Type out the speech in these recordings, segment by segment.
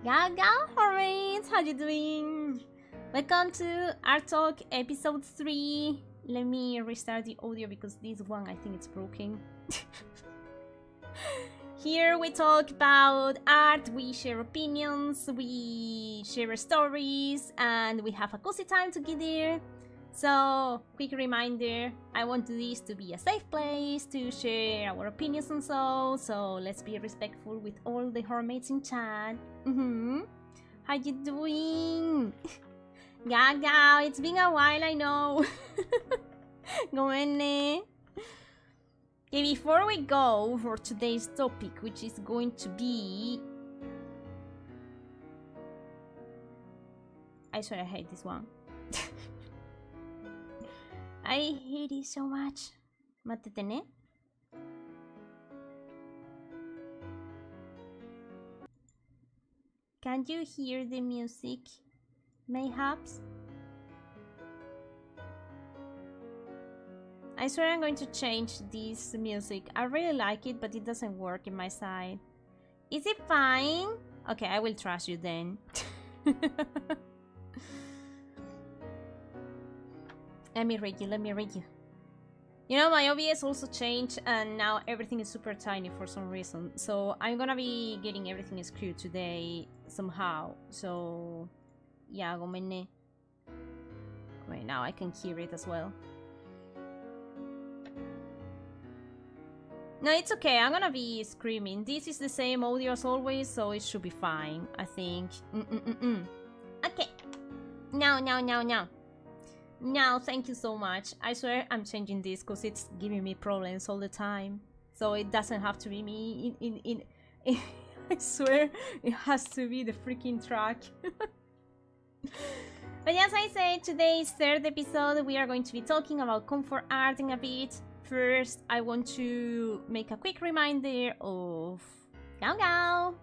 Gaoo, Hornymates, how you doing? Welcome to our TALK episode 3. Let me restart the audio because this one I think it's broken. Here we talk about art, we share opinions, we share stories, and we have a cozy time together. So, quick reminder, I want this to be a safe place to share our opinions and so let's be respectful with all the Hornmates in chat. How you doing? Gaoo, it's been a while, I know. Okay, before we go for today's topic, which is going to be... I swear I hate this one. I hate it so much. Mátete, ¿eh? Can you hear the music, mayhaps? I swear I'm going to change this music. I really like it, but it doesn't work in my side. Is it fine? Okay, I will trust you then. Let me read you. You know, my OBS also changed and now everything is super tiny for some reason. So I'm gonna be getting everything screwed today somehow. So yeah, gomenne. Wait, now I can hear it as well. No, it's okay, I'm gonna be screaming. This is the same audio as always, so it should be fine, I think. Okay. No, thank you so much. I swear I'm changing this because it's giving me problems all the time. So it doesn't have to be me in I swear it has to be the freaking track. But as I said, today's third episode, we are going to be talking about comfort art in a bit. First, I want to make a quick reminder of gaoo,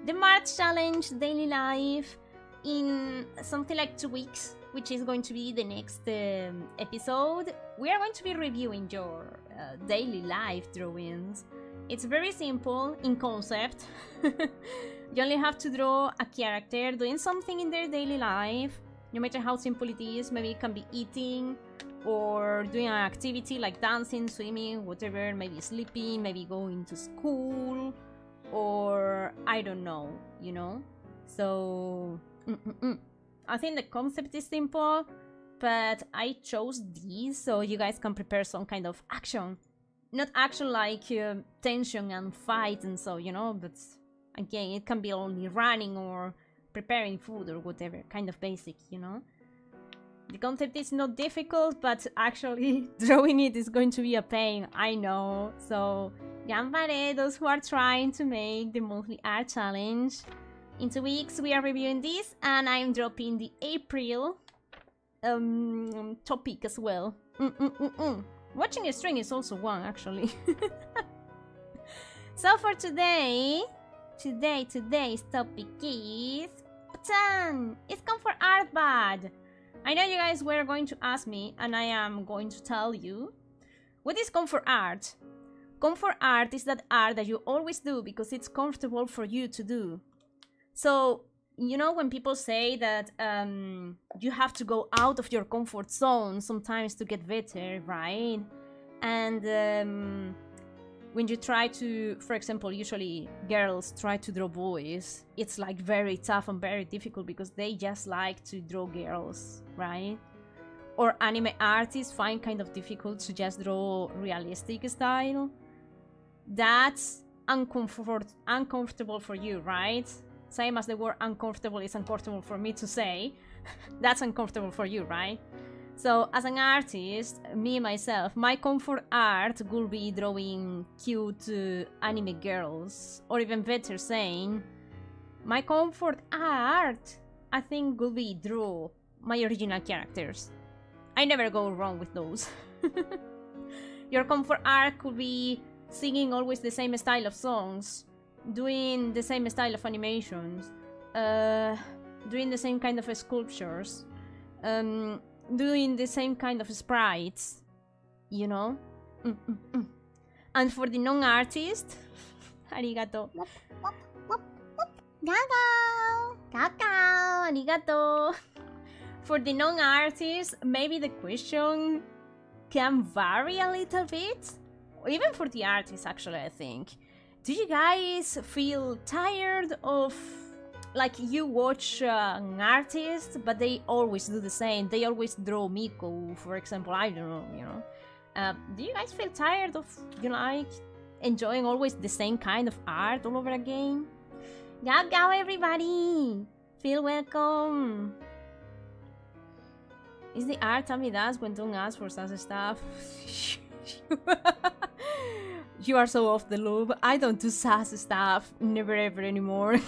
the March challenge daily life in something like 2 weeks, which is going to be the next episode. We are going to be reviewing your daily life drawings. It's very simple in concept. You only have to draw a character doing something in their daily life, no matter how simple it is. Maybe it can be eating, or doing an activity like dancing, swimming, whatever, maybe sleeping, maybe going to school, or I don't know, you know? So, I think the concept is simple, but I chose these so you guys can prepare some kind of action. Not action like tension and fight and so, you know, but again, it can be only running or preparing food or whatever, kind of basic, you know? The concept is not difficult, but actually drawing it is going to be a pain, I know. So, ganbare, those who are trying to make the monthly art challenge. In 2 weeks we are reviewing this, and I'm dropping the April topic as well. Watching a string is also one, actually. So for today's topic is... Is comfort art bad? I know you guys were going to ask me, and I am going to tell you. What is comfort art? Comfort art is that art that you always do because it's comfortable for you to do. So, you know, when people say that you have to go out of your comfort zone sometimes to get better, right? And when you try to, for example, usually girls try to draw boys, it's like very tough and very difficult because they just like to draw girls, right? Or anime artists find kind of difficult to just draw realistic style. That's uncomfortable for you, right? Same as the word uncomfortable is uncomfortable for me to say. That's uncomfortable for you, right? So, as an artist, me, myself, my comfort art will be drawing cute anime girls. Or even better saying, my comfort art, I think, will be draw my original characters. I never go wrong with those. Your comfort art could be singing always the same style of songs, doing the same style of animations, doing the same kind of sculptures, doing the same kind of sprites, you know? And for the non-artist, arigato. Gaoo! Kakao, arigato. For the non-artists, maybe the question can vary a little bit. Even for the artists, actually, I think. Do you guys feel tired of, like, you watch an artist, but they always do the same? They always draw Miko, for example. I don't know, you know. Do you guys feel tired of, you know, like, enjoying always the same kind of art all over again? Gaoo, everybody! Feel welcome! Is the art Tami does when don't ask for such stuff? You are so off the loop. I don't do sass stuff. Never ever anymore.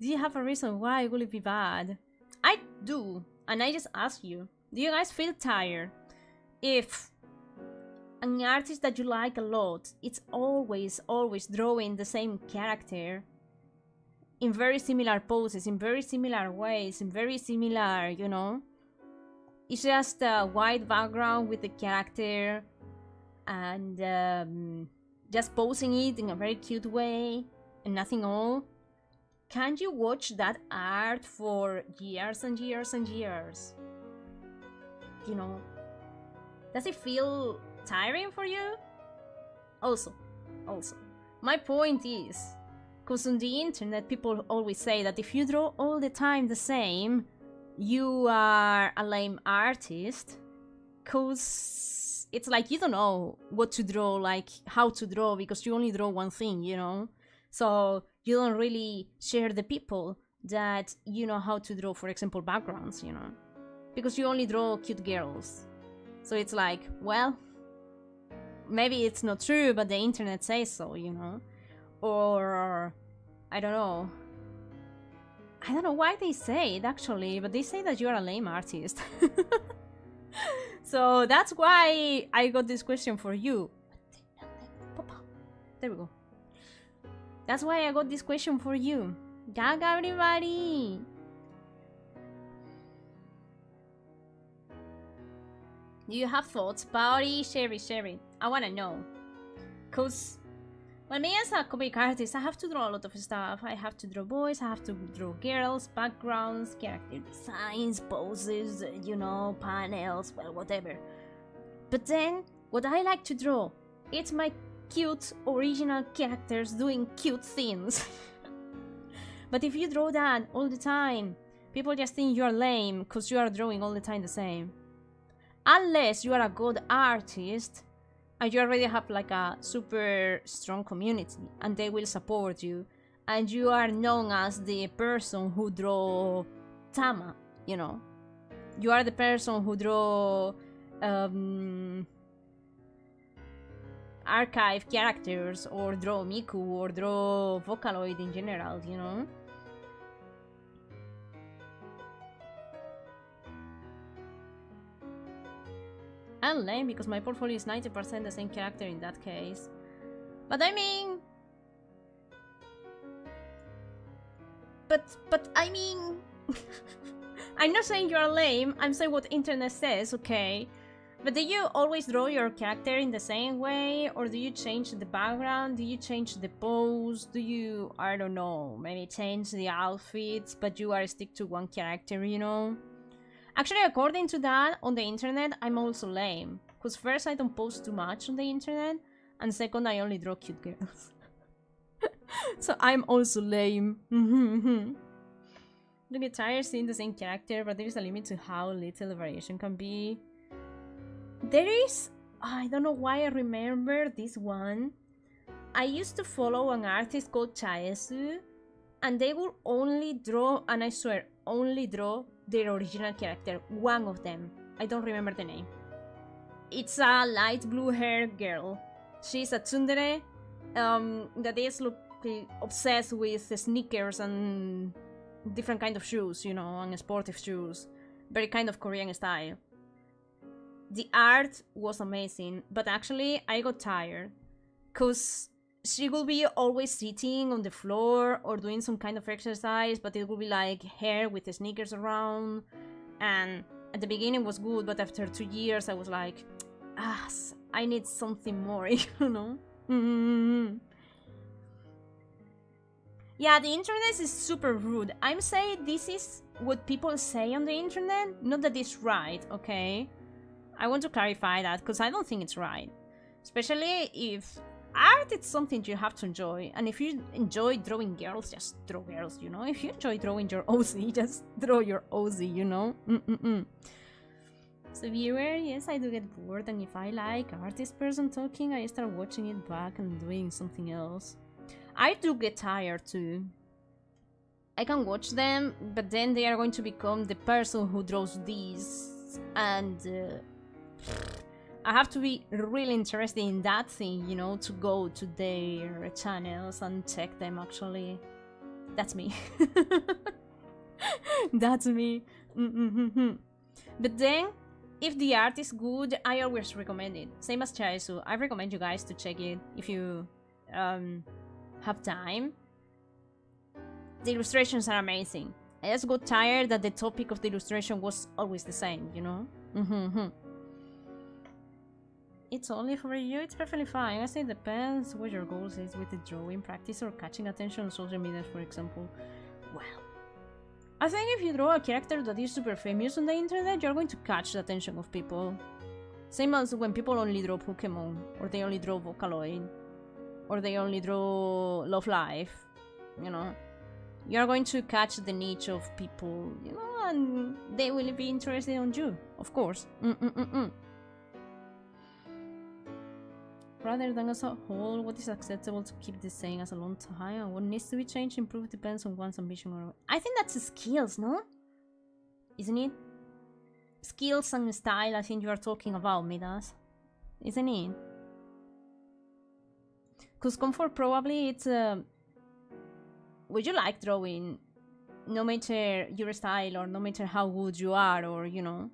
Do you have a reason why will it be bad? I do. And I just ask you. Do you guys feel tired if an artist that you like a lot, it's always drawing the same character in very similar poses, in very similar ways, in very similar, you know? It's just a white background with the character and just posing it in a very cute way and nothing all. Can you watch that art for years and years and years? You know? Does it feel tiring for you? Also, my point is, because on the internet people always say that if you draw all the time the same, you are a lame artist, because it's like you don't know what to draw, like how to draw, because you only draw one thing, you know? So you don't really share the people that you know how to draw, for example, backgrounds, you know? Because you only draw cute girls. So it's like, well, maybe it's not true, but the internet says so, you know? Or, I don't know. I don't know why they say it, actually, but they say that you're a lame artist. So that's why I got this question for you. There we go. That's why I got this question for you. Gaga, everybody! Do you have thoughts? Paori, share it. I wanna know. Cause, well, me as a comic artist, I have to draw a lot of stuff. I have to draw boys, I have to draw girls, backgrounds, character designs, poses, you know, panels, well, whatever. But then, what I like to draw, it's my cute, original characters doing cute things. But if you draw that all the time, people just think you're lame because you are drawing all the time the same. Unless you are a good artist and you already have like a super strong community and they will support you and you are known as the person who draw Tama, you know. You are the person who draw archive characters or draw Miku or draw Vocaloid in general, you know. I'm lame because my portfolio is 90% the same character in that case. But I mean... But I mean... I'm not saying you're lame, I'm saying what internet says, okay? But do you always draw your character in the same way? Or do you change the background? Do you change the pose? Do you, I don't know, maybe change the outfits, but you are stick to one character, you know? Actually, according to that, on the internet, I'm also lame. Because first, I don't post too much on the internet, and second, I only draw cute girls. So I'm also lame. You get tired seeing the same character, but there is a limit to how little the variation can be. There is... I don't know why I remember this one. I used to follow an artist called Chaesu, and they will only draw, and I swear, only draw their original character. One of them. I don't remember the name. It's a light blue hair girl. She's a tsundere that is obsessed with sneakers and different kind of shoes, you know, and sportive shoes. Very kind of Korean style. The art was amazing, but actually I got tired. Because she will be always sitting on the floor or doing some kind of exercise, but it will be like hair with the sneakers around. And at the beginning it was good, but after 2 years I was like, I need something more, you know? Yeah, the internet is super rude. I'm saying this is what people say on the internet, not that it's right, okay? I want to clarify that, because I don't think it's right. Especially if art is something you have to enjoy, and if you enjoy drawing girls, just draw girls, you know? If you enjoy drawing your OC, just draw your OC, you know? So viewer, yes, I do get bored, and if I like artist person talking, I start watching it back and doing something else. I do get tired too. I can watch them, but then they are going to become the person who draws these, and I have to be really interested in that thing, you know, to go to their channels and check them actually. That's me. That's me. But then, if the art is good, I always recommend it. Same as Chaisu, I recommend you guys to check it if you have time. The illustrations are amazing. I just got tired that the topic of the illustration was always the same, you know? It's only for you, it's perfectly fine. I say it depends what your goals is with the drawing practice or catching attention on social media, for example. Well, I think if you draw a character that is super famous on the internet, you're going to catch the attention of people. Same as when people only draw Pokemon, or they only draw Vocaloid, or they only draw Love Life, you know. You're going to catch the niche of people, you know, and they will be interested in you, of course. Rather than as a whole, what is acceptable to keep the same as a long time and what needs to be changed, improved, depends on one's ambition or... I think that's skills, no? Isn't it? Skills and style, I think you are talking about, Midas. Isn't it? Because comfort probably it's... would you like drawing? No matter your style or no matter how good you are or, you know...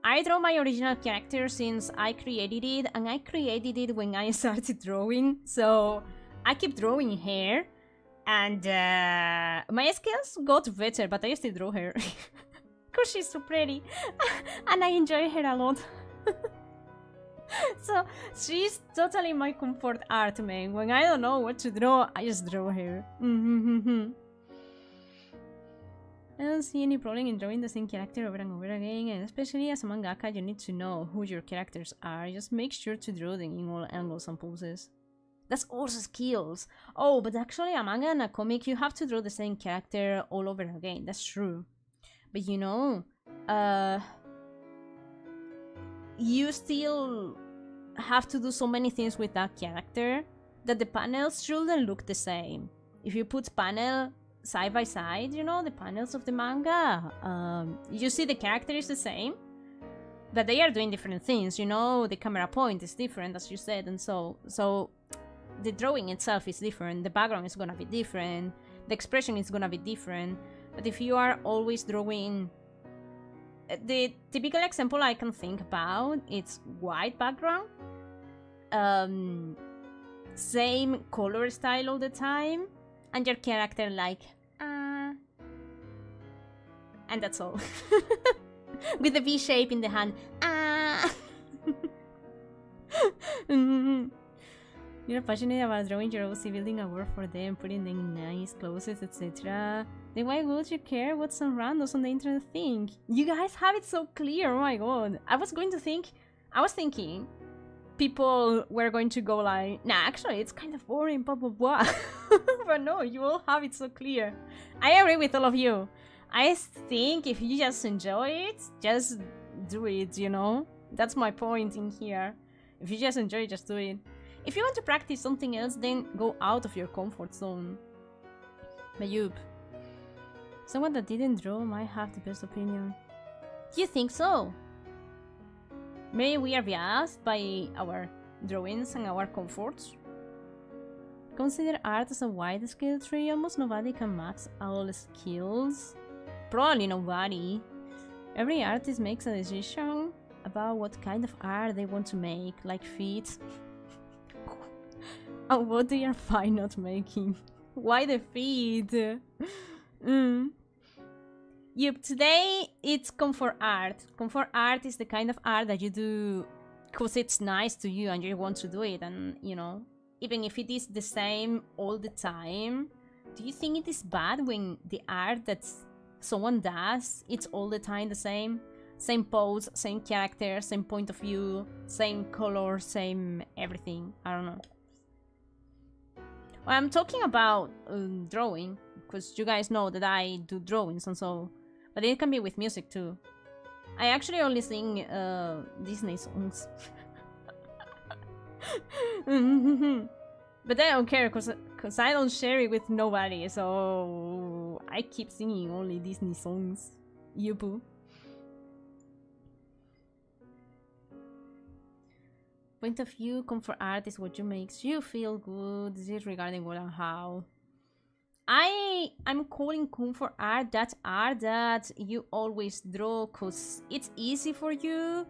I draw my original character since I created it, and I created it when I started drawing, so I keep drawing her, and my skills got better, but I still draw her, because she's so pretty, and I enjoy her a lot. So she's totally my comfort art, man. When I don't know what to draw, I just draw her. I don't see any problem in drawing the same character over and over again, and especially as a mangaka you need to know who your characters are. Just make sure to draw them in all angles and poses. That's also skills. Oh, but actually a manga and a comic you have to draw the same character all over again. That's true. But you know, you still have to do so many things with that character that the panels shouldn't look the same. If you put panel side by side, you know, the panels of the manga, you see the character is the same, but they are doing different things, you know, the camera point is different, as you said, and so the drawing itself is different, the background is gonna be different, the expression is gonna be different. But if you are always drawing, the typical example I can think about, it's white background, same color style all the time, and your character like, and that's all. With the V shape in the hand, You're passionate about drawing your OC, building a world for them, putting them in nice clothes, etc. Then why would you care what some randos on the internet think? You guys have it so clear, oh my god. I was thinking people were going to go like, nah, actually it's kind of boring, blah blah blah. But no, you all have it so clear. I agree with all of you. I think if you just enjoy it, just do it, you know? That's my point in here. If you just enjoy it, just do it. If you want to practice something else, then go out of your comfort zone. But yup. Someone that didn't draw might have the best opinion. You think so? Maybe we are biased by our drawings and our comforts. Consider art as a wide skill tree. Almost nobody can max all skills. Probably nobody. Every artist makes a decision about what kind of art they want to make, like feet. And what they are fine not making. Why the feet? Yep, today it's comfort art. Comfort art is the kind of art that you do because it's nice to you and you want to do it, and you know, even if it is the same all the time, do you think it is bad when the art that someone does, it's all the time the same? Same pose, same character, same point of view, same color, same everything. I don't know. Well, I'm talking about drawing, because you guys know that I do drawings and so, but it can be with music too. I actually only sing Disney songs. But I don't care, cause I don't share it with nobody, so I keep singing only Disney songs. You boo. Point of view, comfort art is what makes you feel good. This is regarding what and how. I'm calling comfort art that art that you always draw cause it's easy for you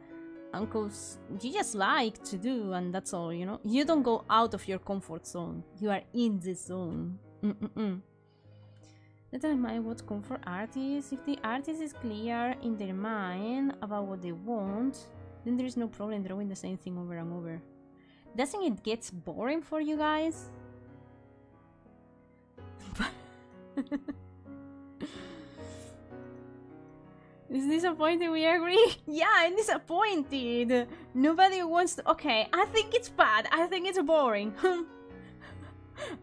and cause you just like to do, and that's all, you know. You don't go out of your comfort zone. You are in the zone. Doesn't mind what comfort art is. If the artist is clear in their mind about what they want, then there is no problem drawing the same thing over and over. Doesn't it get boring for you guys? It's disappointing, we agree? Yeah, I'm disappointed. Nobody wants to... Okay, I think it's bad. I think it's boring.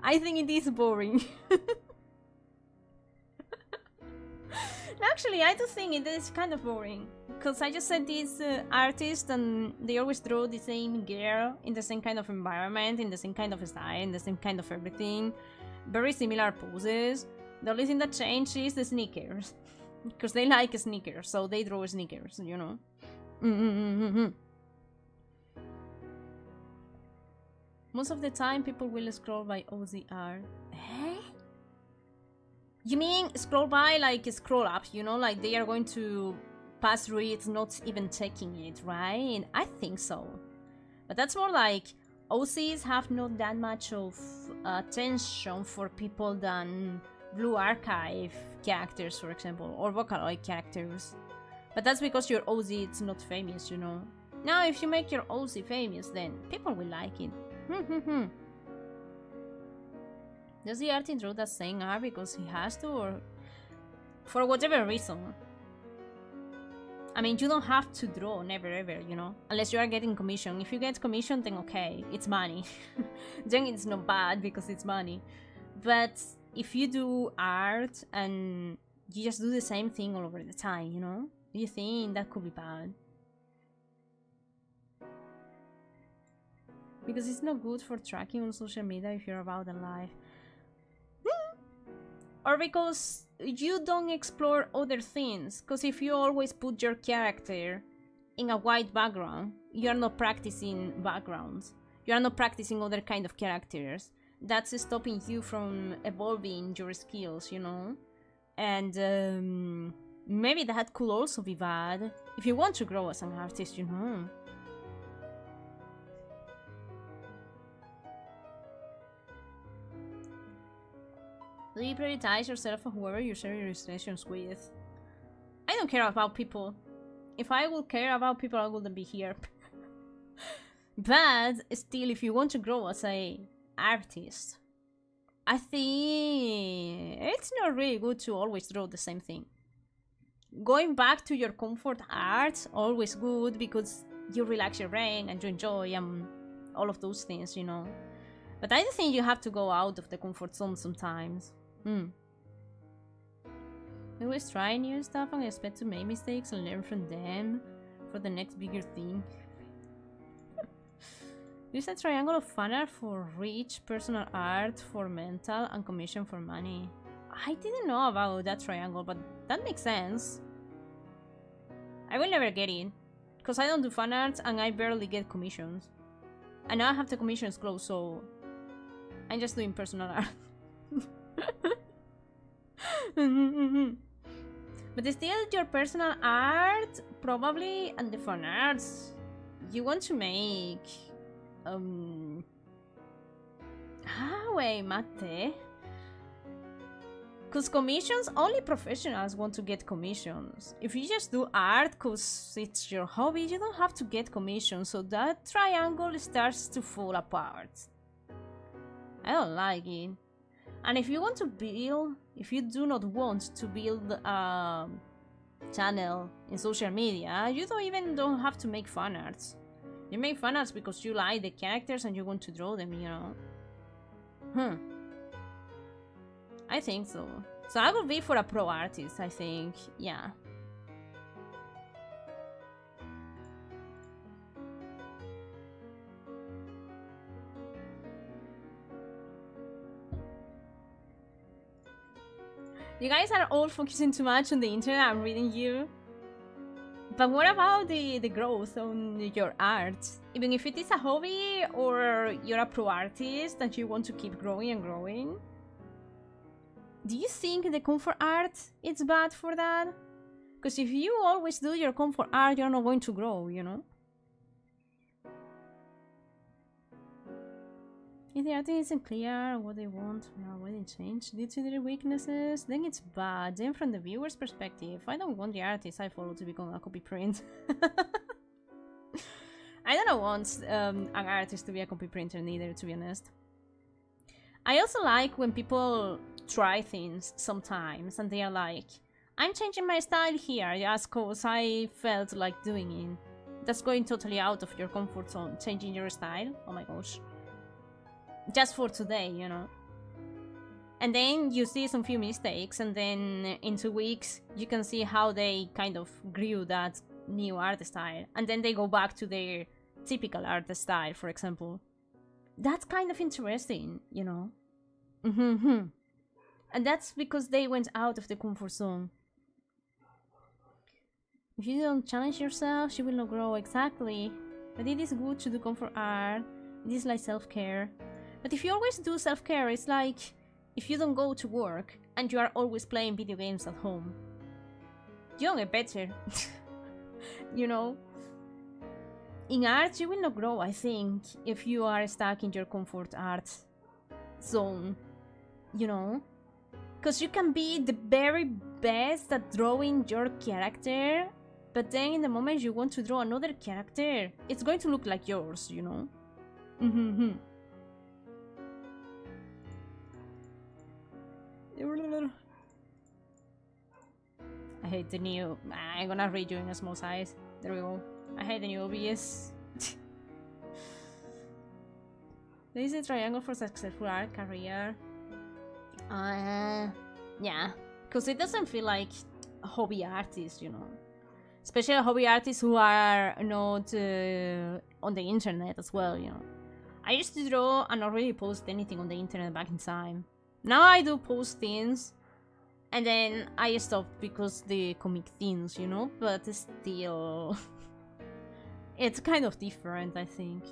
I think it is boring. Actually, I do think it is kind of boring. Because I just said these artists and they always draw the same girl in the same kind of environment, in the same kind of style, in the same kind of everything. Very similar poses. The only thing that changed is the sneakers. Because they like sneakers, so they draw sneakers, you know. Most of the time, people will scroll by OZR. Eh? You mean scroll by like scroll up, you know? Like they are going to pass through it, not even checking it, right? I think so. But that's more like OCs have not that much of attention for people than Blue Archive characters, for example, or Vocaloid characters. But that's because your OZ is not famous, you know. Now, if you make your OZ famous, then people will like it. Does the artist draw that same art because he has to, or for whatever reason? I mean, you don't have to draw, never ever, you know, unless you are getting commission. If you get commission, then okay, it's money. Then it's not bad because it's money. But if you do art and you just do the same thing all over the time, you know, do you think that could be bad? Because it's not good for tracking on social media if you're about the life. Or because you don't explore other things. Because if you always put your character in a white background, you are not practicing backgrounds. You are not practicing other kind of characters. That's stopping you from evolving your skills, you know? And maybe that could also be bad if you want to grow as an artist, you know? Do you prioritize yourself or whoever you share your illustrations with? I don't care about people. If I would care about people, I wouldn't be here. But still, if you want to grow as an artist, I think it's not really good to always draw the same thing. Going back to your comfort art, always good because you relax your brain and you enjoy all of those things, you know. But I do think you have to go out of the comfort zone sometimes. We always try new stuff and expect to make mistakes and learn from them for the next bigger thing. Use a triangle of fan art for rich, personal art for mental, and commission for money. I didn't know about that triangle, but that makes sense. I will never get it, because I don't do fan art and I barely get commissions. And now I have the commissions closed, so I'm just doing personal art. But still, your personal art, probably, and the fan arts you want to make. Wait, mate. Because commissions, only professionals want to get commissions. If you just do art because it's your hobby, you don't have to get commissions, so that triangle starts to fall apart. I don't like it. And if you want to build, if you do not want to build a channel in social media, you don't have to make fan arts. You make fan arts because you like the characters and you want to draw them, you know. I think so. So I would be for a pro artist, I think. Yeah. You guys are all focusing too much on the internet. I'm reading you. But what about the growth on your art? Even if it is a hobby or you're a pro artist and you want to keep growing and growing? Do you think the comfort art is bad for that? Because if you always do your comfort art, you're not going to grow, you know? If the artist isn't clear what they want, what they change due to their weaknesses, then it's bad. Then from the viewer's perspective, I don't want the artist I follow to become a copy print. I don't want an artist to be a copy printer neither, to be honest. I also like when people try things sometimes and they are like, I'm changing my style here just cause I felt like doing it. That's going totally out of your comfort zone, changing your style. Oh my gosh. Just for today, you know. And then you see some few mistakes and then in 2 weeks you can see how they kind of grew that new art style. And then they go back to their typical art style, for example. That's kind of interesting, you know. And that's because they went out of the comfort zone. If you don't challenge yourself, you will not grow. Exactly. But it is good to do comfort art. It is like self-care. But if you always do self-care, it's like if you don't go to work and you are always playing video games at home. You don't get better. You know? In art, you will not grow, I think, if you are stuck in your comfort art zone. You know? Because you can be the very best at drawing your character, but then in the moment you want to draw another character, it's going to look like yours, you know? I hate the new... I'm gonna read you in a small size. There we go. I hate the new OBS. There is a triangle for successful art career. Yeah. Because it doesn't feel like a hobby artist, you know. Especially hobby artists who are not on the internet as well, you know. I used to draw and not really post anything on the internet back in time. Now I do post things, and then I stopped because the comic things, you know, but still, it's kind of different, I think.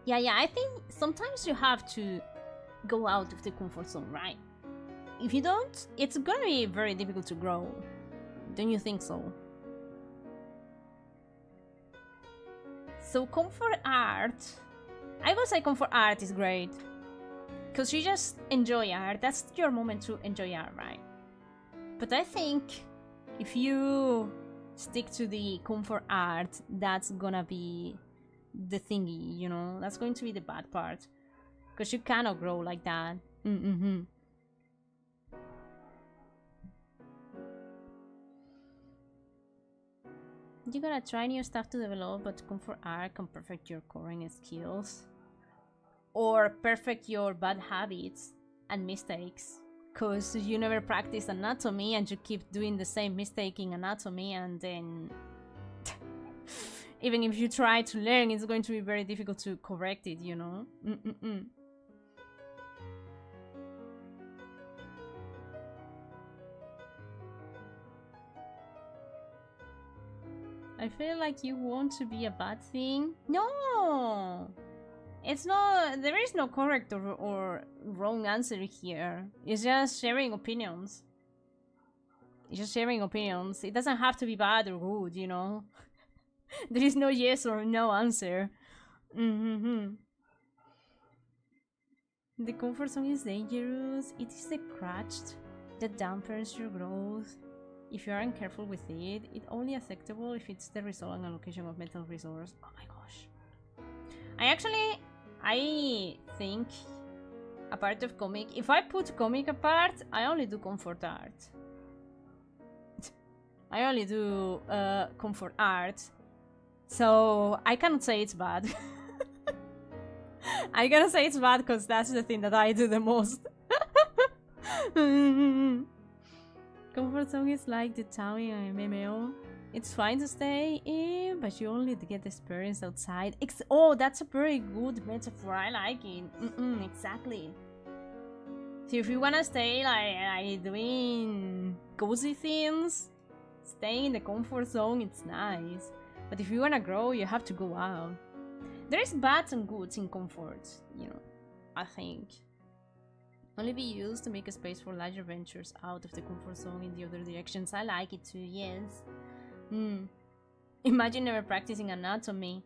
Yeah, I think sometimes you have to go out of the comfort zone, right? If you don't, it's gonna be very difficult to grow. Don't you think so? So comfort art, I would say comfort art is great. Because you just enjoy art, that's your moment to enjoy art, right? But I think if you stick to the comfort art, that's gonna be the thingy, you know? That's going to be the bad part. Because you cannot grow like that. You gotta try new stuff to develop, but comfort art can perfect your current skills. Or perfect your bad habits and mistakes. Cause you never practice anatomy and you keep doing the same mistake in anatomy, and then even if you try to learn, it's going to be very difficult to correct it, you know? I feel like you want to be a bad thing. No! It's not... There is no correct or wrong answer here. It's just sharing opinions. It's just sharing opinions. It doesn't have to be bad or good, you know? There is no yes or no answer. The comfort zone is dangerous. It is the crutch that dampens your growth. if you aren't careful with it, it's only acceptable if it's the result and allocation of mental resource. Oh my gosh. I think a part of comic, if I put comic apart, I only do comfort art. I only do comfort art. So I cannot say it's bad. I cannot say it's bad because that's the thing that I do the most. Comfort zone is like the town in an MMO. It's fine to stay in, but you only get the experience outside. Oh, that's a very good metaphor. I like it. Exactly. So if you wanna stay like doing cozy things, staying in the comfort zone, it's nice. But if you wanna grow, you have to go out. There is bads and goods in comfort, you know, I think. Only be used to make a space for larger ventures out of the comfort zone in the other directions. I like it too, yes. Imagine never practicing anatomy.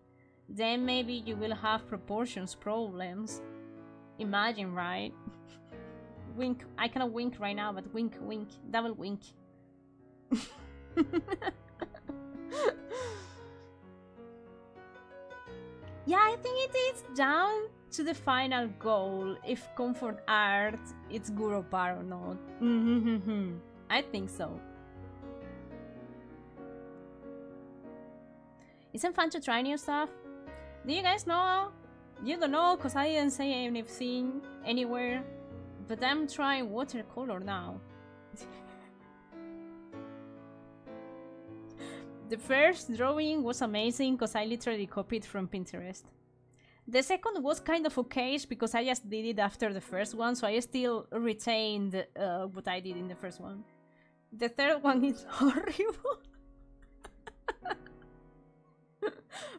Then maybe you will have proportions problems. Imagine, right? Wink. I cannot wink right now, but wink, wink. Double wink. Yeah, I think it is down to the final goal, if comfort art it's good or bad or not. I think so. Isn't fun to try new stuff? Do you guys know? You don't know because I didn't say anything anywhere, but I'm trying watercolor now. The first drawing was amazing because I literally copied from Pinterest. The second was kind of okay because I just did it after the first one, so I still retained what I did in the first one. The third one is horrible.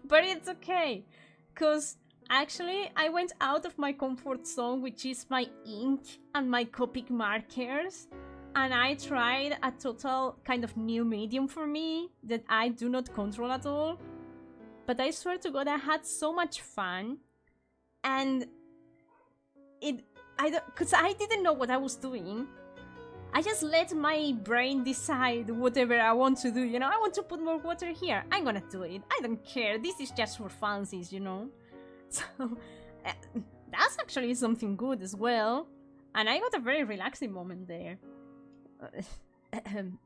But it's okay, because actually I went out of my comfort zone, which is my ink and my Copic markers, and I tried a total kind of new medium for me that I do not control at all. But I swear to God, I had so much fun, and because I didn't know what I was doing. I just let my brain decide whatever I want to do, you know? I want to put more water here, I'm gonna do it. I don't care, this is just for fancies, you know? So, that's actually something good as well. And I got a very relaxing moment there.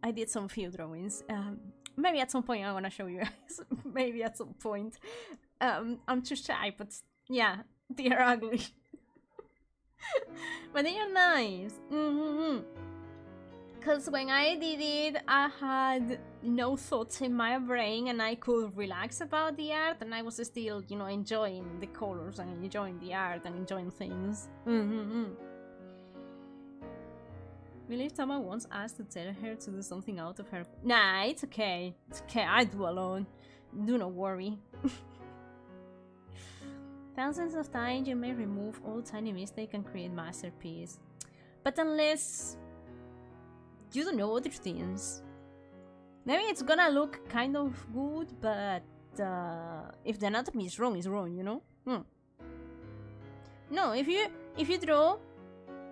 I did some few drawings. Maybe at some point I wanna show you guys. Maybe at some point. I'm too shy, but yeah, they are ugly. But they are nice. Because when I did it, I had no thoughts in my brain and I could relax about the art, and I was still, you know, enjoying the colors and enjoying the art and enjoying things. I believe Tama wants us to tell her to do something out of her. Nah, it's okay. It's okay, I do alone. Do not worry. Thousands of times you may remove all tiny mistake and create masterpiece. But unless you don't know other things, maybe it's gonna look kind of good, but if the anatomy is wrong, you know? No, if you draw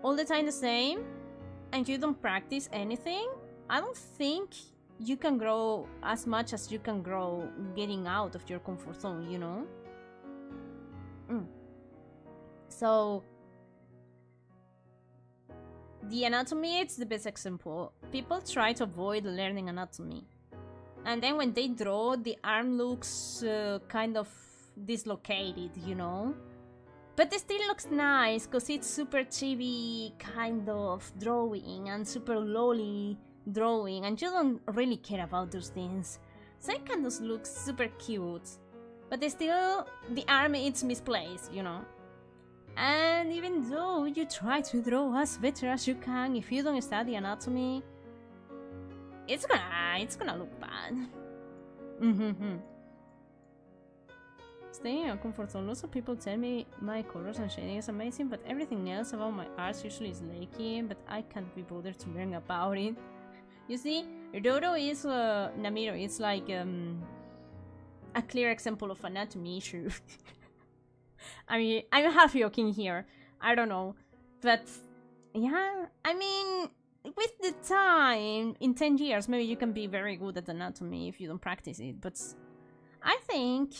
all the time the same and you don't practice anything, I don't think you can grow as much as you can grow getting out of your comfort zone, you know? So the anatomy, it's the best example. People try to avoid learning anatomy, and then when they draw, the arm looks kind of dislocated, you know? But it still looks nice because it's super chibi kind of drawing and super lolly drawing, and you don't really care about those things. So it kind of looks super cute, but still the arm is misplaced, you know? And even though you try to draw as better as you can, if you don't study anatomy, it's gonna look bad. Staying in a comfort zone. Lots of people tell me my colors and shading is amazing, but everything else about my art usually is laky, but I can't be bothered to learn about it. You see, Dodo is Namiro. It's like a clear example of anatomy issue. I mean, I'm half joking here. I don't know, but yeah, I mean, with the time, in 10 years, maybe you can be very good at anatomy if you don't practice it, but I think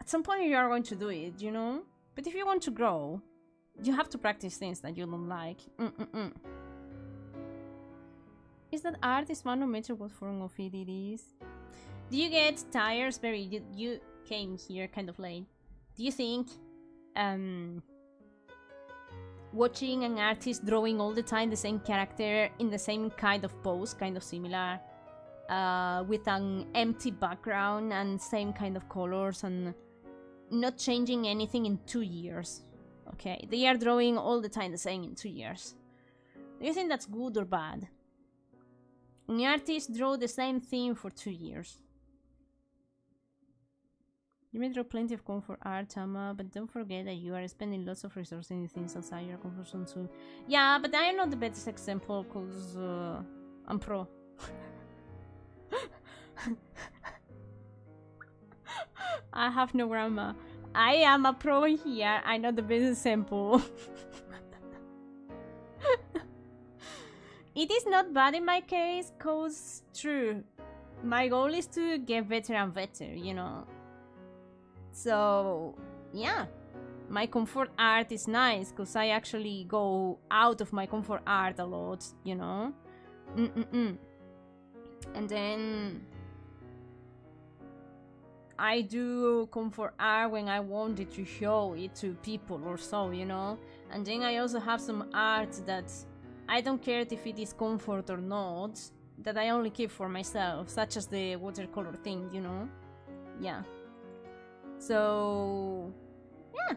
at some point you are going to do it, you know? But if you want to grow, you have to practice things that you don't like. Is that art is fun no matter what form of it is? Do you get tired? Very, you came here kind of late. Do you think watching an artist drawing all the time the same character in the same kind of pose, kind of similar, with an empty background and same kind of colors and not changing anything in 2 years? Okay, they are drawing all the time the same in 2 years. Do you think that's good or bad? An artist draw the same thing for 2 years. You may draw plenty of comfort art, Tama, but don't forget that you are spending lots of resources in things outside your comfort zone too. Yeah, but I am not the best example because I'm pro. I have no grammar. I am a pro here. I'm not the best example. It is not bad in my case, cause true, my goal is to get better and better, you know. So yeah, my comfort art is nice, cause I actually go out of my comfort art a lot, you know. And then I do comfort art when I wanted to show it to people or so, you know. And then I also have some art that I don't care if it is comfort or not, that I only keep for myself, such as the watercolor thing, you know? Yeah. So, yeah.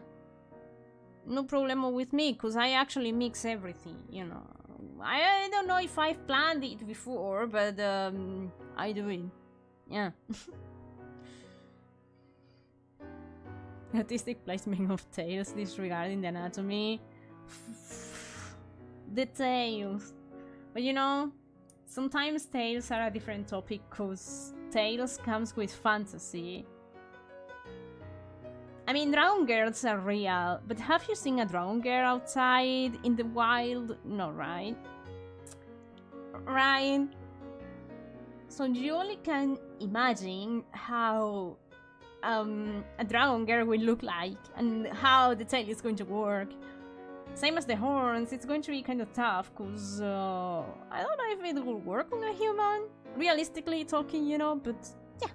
No problem with me, because I actually mix everything, you know? I don't know if I've planned it before, but I do it. Yeah. Artistic placement of tails disregarding the anatomy. The tails. But you know, sometimes tails are a different topic because tails comes with fantasy. I mean, dragon girls are real, but have you seen a dragon girl outside in the wild? No, right? Right? So you only can imagine how a dragon girl will look like and how the tail is going to work. Same as the horns, it's going to be kind of tough because I don't know if it will work on a human, realistically talking, you know, but yeah.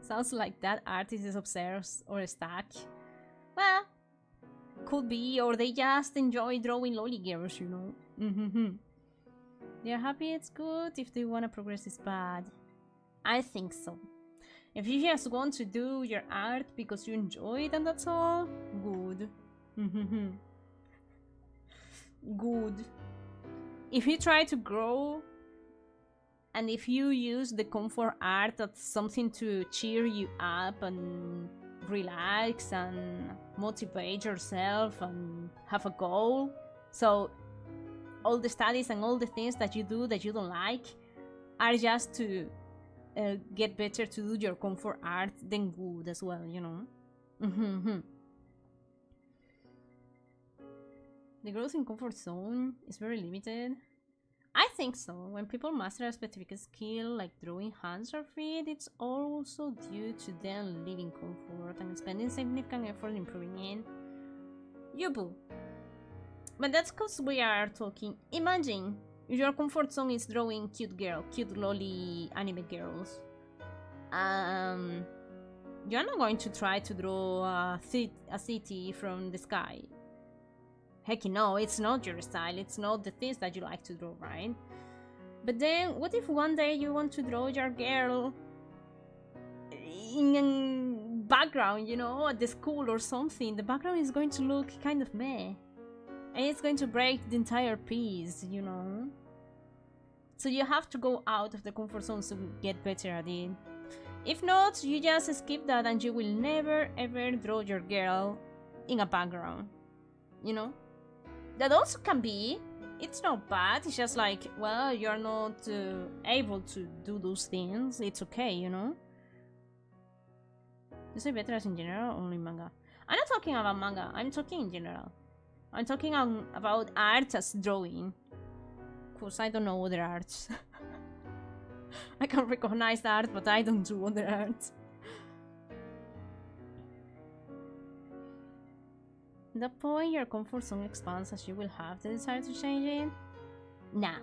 Sounds like that artist is obsessed or stuck. Well, could be, or they just enjoy drawing lolly girls, you know. They're happy it's good, if they want to progress it's bad. I think so. If you just want to do your art because you enjoy it and that's all, good. Good. If you try to grow and if you use the comfort art as something to cheer you up and relax and motivate yourself and have a goal, so all the studies and all the things that you do that you don't like are just to get better to do your comfort art, then good as well, you know. The growth in comfort zone is very limited. I think so. When people master a specific skill like drawing hands or feet, it's also due to them living comfort and spending significant effort improving it. You boo. But that's because we are talking. Imagine your comfort zone is drawing cute lolly anime girls. You're not going to try to draw a city from the sky. Heck no, it's not your style, it's not the things that you like to draw, right? But then, what if one day you want to draw your girl in a background, you know, at the school or something? The background is going to look kind of meh. And it's going to break the entire piece, you know? So you have to go out of the comfort zone to get better at it. If not, you just skip that and you will never ever draw your girl in a background, you know? That also can be. It's not bad, it's just like, well, you're not able to do those things. It's okay, you know? You say better as in general or only manga? I'm not talking about manga, I'm talking in general. I'm talking about art as drawing. Cause I don't know other arts. I can recognize art, but I don't do other art. The point your comfort zone expands as you will have the desire to change it? Nah.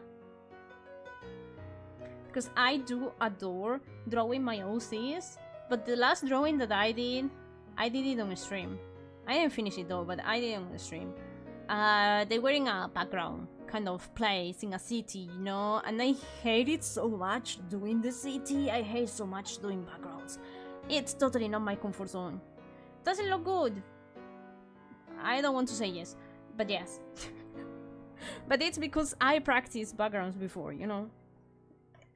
Because I do adore drawing my OCs, but the last drawing that I did it on a stream. I didn't finish it though, but I did it on the stream. They were in a background kind of place in a city, you know, and I hated so much doing the city. I hate so much doing backgrounds. It's totally not my comfort zone. Does it look good? I don't want to say yes, but yes. But it's because I practiced backgrounds before, you know.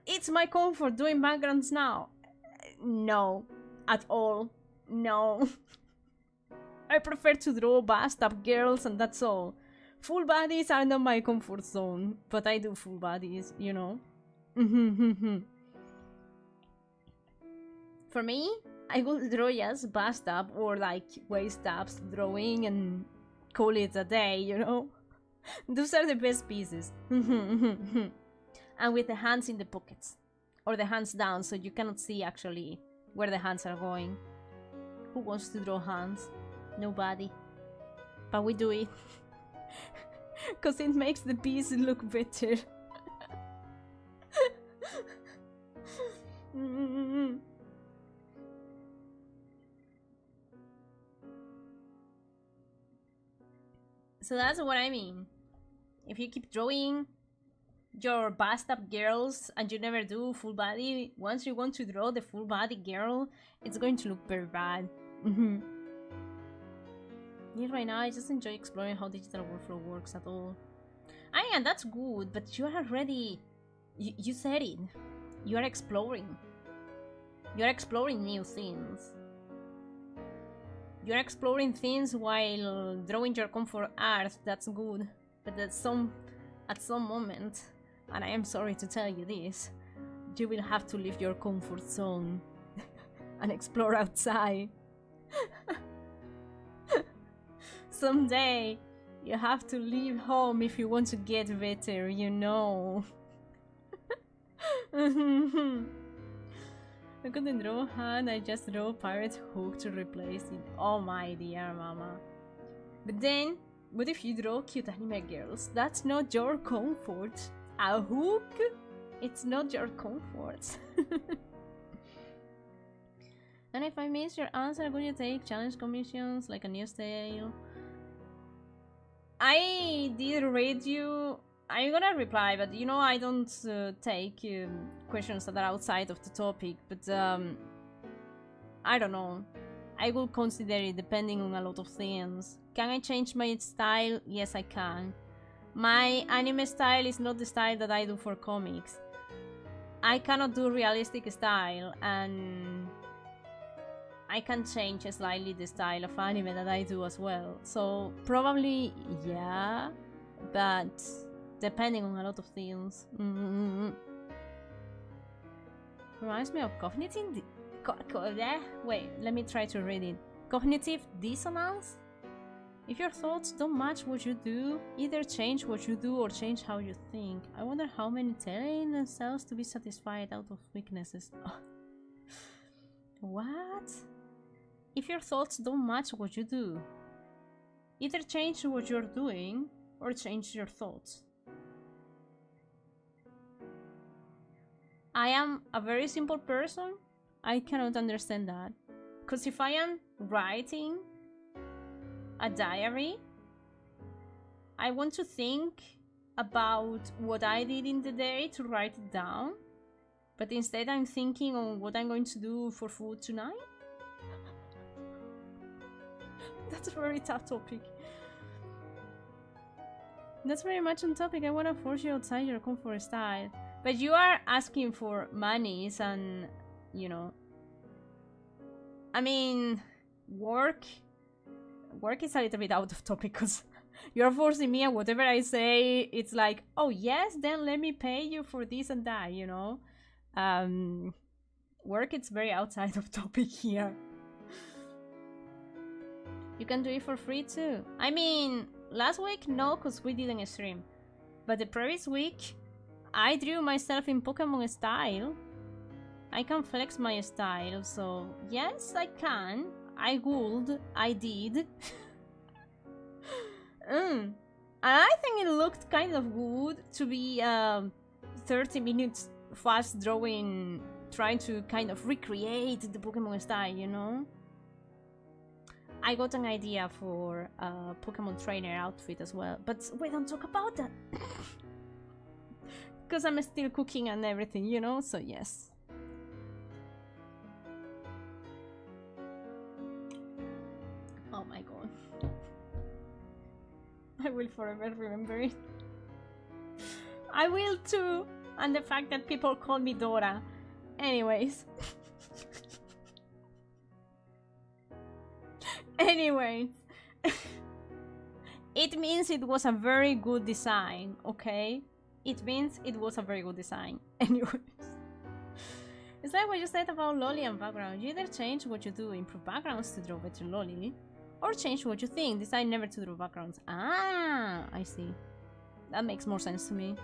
It's my comfort doing backgrounds now. No, at all. No. I prefer to draw bathtub girls and that's all. Full bodies are not my comfort zone, but I do full bodies, you know. For me, I will draw just bathtub or like waist ups drawing and call it a day, you know. Those are the best pieces. And with the hands in the pockets or the hands down so you cannot see actually where the hands are going. Who wants to draw hands? Nobody. But we do it. Because it makes the piece look better. So that's what I mean. If you keep drawing your bathtub girls and you never do full body, once you want to draw the full body girl, it's going to look very bad. Yeah, right now I just enjoy exploring how digital workflow works at all. And that's good, but you are already... You said it. You are exploring. You're exploring new things. You're exploring things while drawing your comfort art, that's good. But at some moment, and I am sorry to tell you this, you will have to leave your comfort zone and explore outside. Someday, you have to leave home if you want to get better, you know. I couldn't draw hand, I just drew pirate hook to replace it. Oh my dear mama. But then, what if you draw cute anime girls? That's not your comfort. A hook? It's not your comfort. And if I miss your answer, would you take challenge commissions like a news tale? I did read you. I'm gonna reply, but you know I don't take questions that are outside of the topic, but I don't know. I will consider it depending on a lot of things. Can I change my style? Yes, I can. My anime style is not the style that I do for comics. I cannot do realistic style, and I can change slightly the style of anime that I do as well. So probably yeah, but depending on a lot of things. Reminds me of cognitive... Wait, let me try to read it. Cognitive dissonance? If your thoughts don't match what you do, either change what you do or change how you think. I wonder how many telling themselves to be satisfied out of weaknesses. What? If your thoughts don't match what you do, either change what you're doing or change your thoughts. I am a very simple person. I cannot understand that. Because if I am writing a diary, I want to think about what I did in the day to write it down. But instead I'm thinking on what I'm going to do for food tonight. That's a very tough topic. That's very much on topic. I want to force you outside your comfort style. But you are asking for monies and, you know... I mean, work is a little bit out of topic because you're forcing me and whatever I say, it's like, oh yes, then let me pay you for this and that, you know? Work is very outside of topic here. You can do it for free too. I mean, last week, no, because we didn't stream. But the previous week, I drew myself in Pokemon style. I can flex my style, so yes, I can. I would. I did. And I think it looked kind of good to be 30 minutes fast drawing, trying to kind of recreate the Pokemon style, you know? I got an idea for a Pokemon trainer outfit as well, but we don't talk about that. Because I'm still cooking and everything, you know? So yes. Oh my god. I will forever remember it. I will too. And the fact that people call me Dora. Anyways. Anyways. It means it was a very good design, okay? It means it was a very good design. Anyways. It's like what you said about Loli and background. You either change what you do, improve backgrounds to draw better Loli, or change what you think, decide never to draw backgrounds. Ah, I see. That makes more sense to me.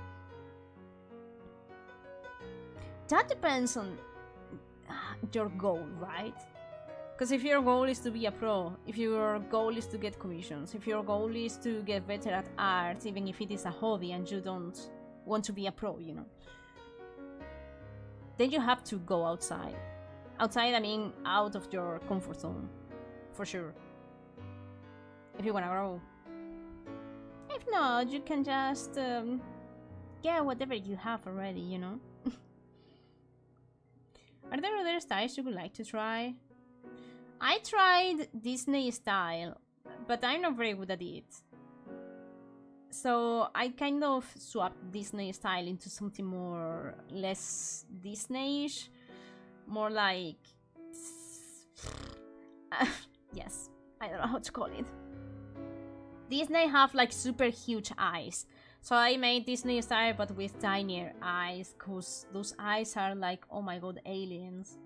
That depends on your goal, right? Because if your goal is to be a pro, if your goal is to get commissions, if your goal is to get better at art, even if it is a hobby and you don't want to be a pro, you know, then you have to go outside. Outside, I mean out of your comfort zone, for sure. If you wanna grow. If not, you can just get whatever you have already, you know. Are there other styles you would like to try? I tried Disney style, but I'm not very good at it. So I kind of swapped Disney style into something more less Disney-ish, more like yes, I don't know how to call it. Disney have like super huge eyes, so I made Disney style but with tinier eyes, cause those eyes are like, oh my god, aliens.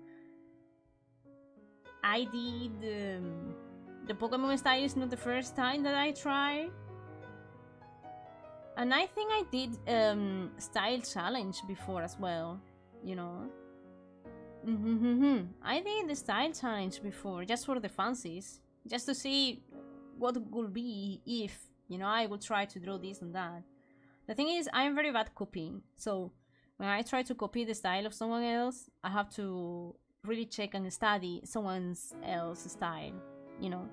I did the Pokemon style is not the first time that I try. And I think I did style challenge before as well, you know. I did the style challenge before, just for the fancies, just to see what would be if, you know, I would try to draw this and that. The thing is, I'm very bad copying, so when I try to copy the style of someone else, I have to really check and study someone else's style, you know.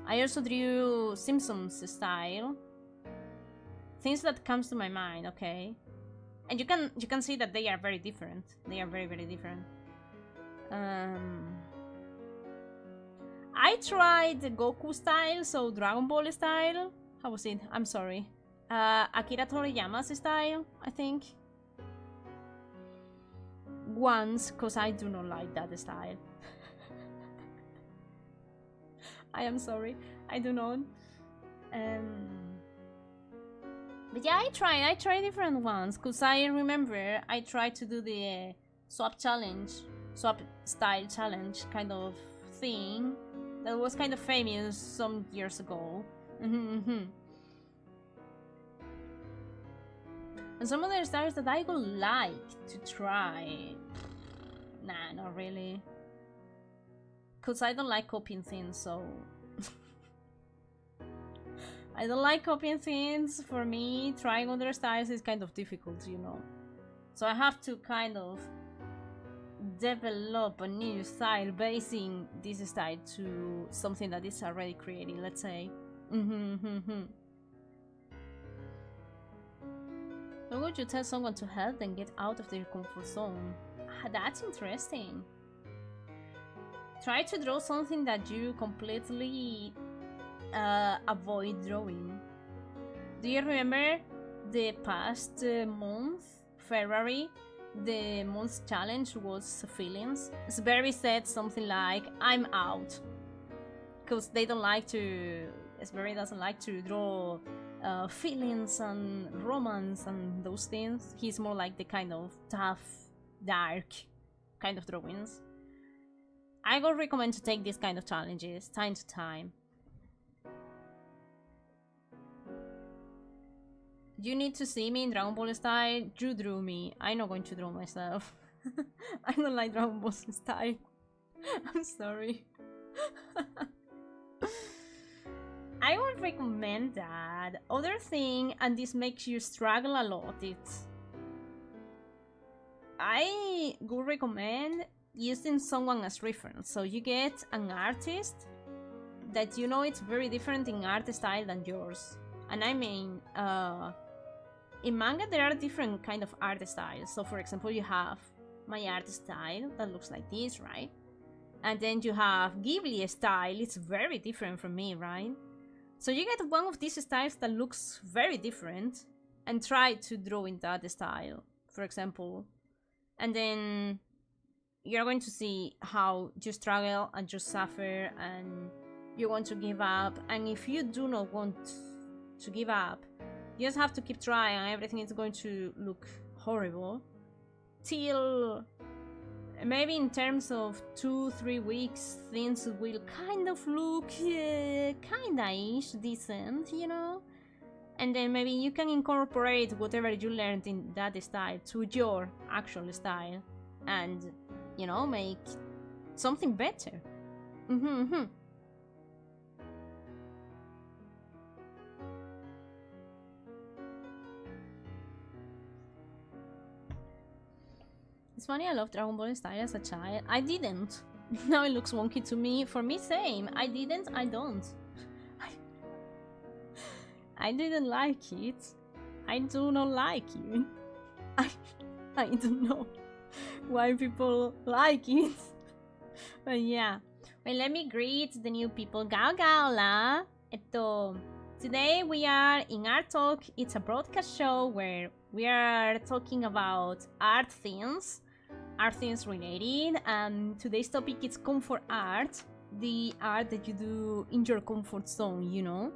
I also drew Simpsons style. Things that comes to my mind, okay? And you can see that they are very different. They are very, very different. I tried the Goku style, so Dragon Ball style. How was it? I'm sorry. Akira Toriyama's style, I think. Once, because I do not like that style. I am sorry. I do not. But yeah, I tried different ones, because I remember I tried to do the swap challenge, swap style challenge kind of thing that was kind of famous some years ago. And some other styles that I would like to try, nah, not really, because I don't like copying things, so I don't like copying things. For me, trying other styles is kind of difficult, you know. So I have to kind of develop a new style basing this style to something that is already created, let's say. What would you tell someone to help them get out of their comfort zone? That's interesting. Try to draw something that you completely avoid drawing. Do you remember the past month, February? The month's challenge was feelings. Sberry said something like, I'm out. Because they don't like to... Sberry doesn't like to draw feelings and romance and those things. He's more like the kind of tough, dark kind of drawings. I would recommend to take these kind of challenges time to time. You need to see me in Dragon Ball style. You drew me. I'm not going to draw myself. I don't like Dragon Ball style. I'm sorry. I would recommend that. Other thing, and this makes you struggle a lot, I would recommend using someone as reference. So you get an artist that you know it's very different in art style than yours. And I mean, in manga there are different kind of art styles. So for example, you have my art style that looks like this, right? And then you have Ghibli style. It's very different from me, right? So you get one of these styles that looks very different and try to draw in that style, for example. And then you're going to see how you struggle and you suffer and you want to give up. And if you do not want to give up, you just have to keep trying and everything is going to look horrible. Till maybe in terms of 2-3 weeks, things will kind of look kinda-ish decent, you know? And then maybe you can incorporate whatever you learned in that style to your actual style and, you know, make something better. It's funny, I loved Dragon Ball style as a child. I didn't. Now it looks wonky to me. For me, same. I didn't, I don't. I didn't like it. I do not like it. I don't know why people like it. But yeah. Well, let me greet the new people. Gao gao la. Today we are in Art Talk. It's a broadcast show where we are talking about art things related. And today's topic is comfort art. The art that you do in your comfort zone, you know?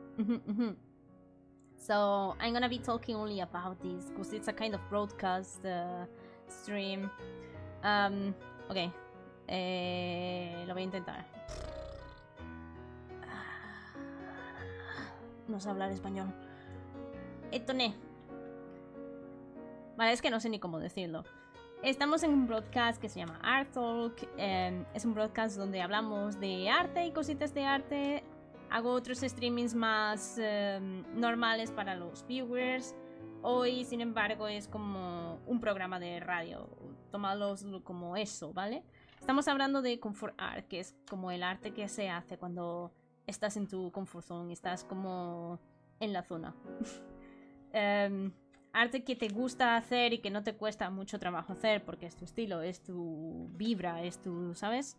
So I'm gonna be talking only about this because it's a kind of broadcast stream. Ok. Lo voy a intentar. No sé hablar español. Vale, es que no sé ni cómo decirlo. Estamos en un broadcast que se llama Art Talk. Es un broadcast donde hablamos de arte y cositas de arte. Hago otros streamings más normales para los viewers. Hoy, sin embargo, es como un programa de radio. Tomadlos como eso, ¿vale? Estamos hablando de comfort art, que es como el arte que se hace cuando estás en tu comfort zone, estás como en la zona. Arte que te gusta hacer y que no te cuesta mucho trabajo hacer porque es tu estilo, es tu vibra, es tu, ¿sabes?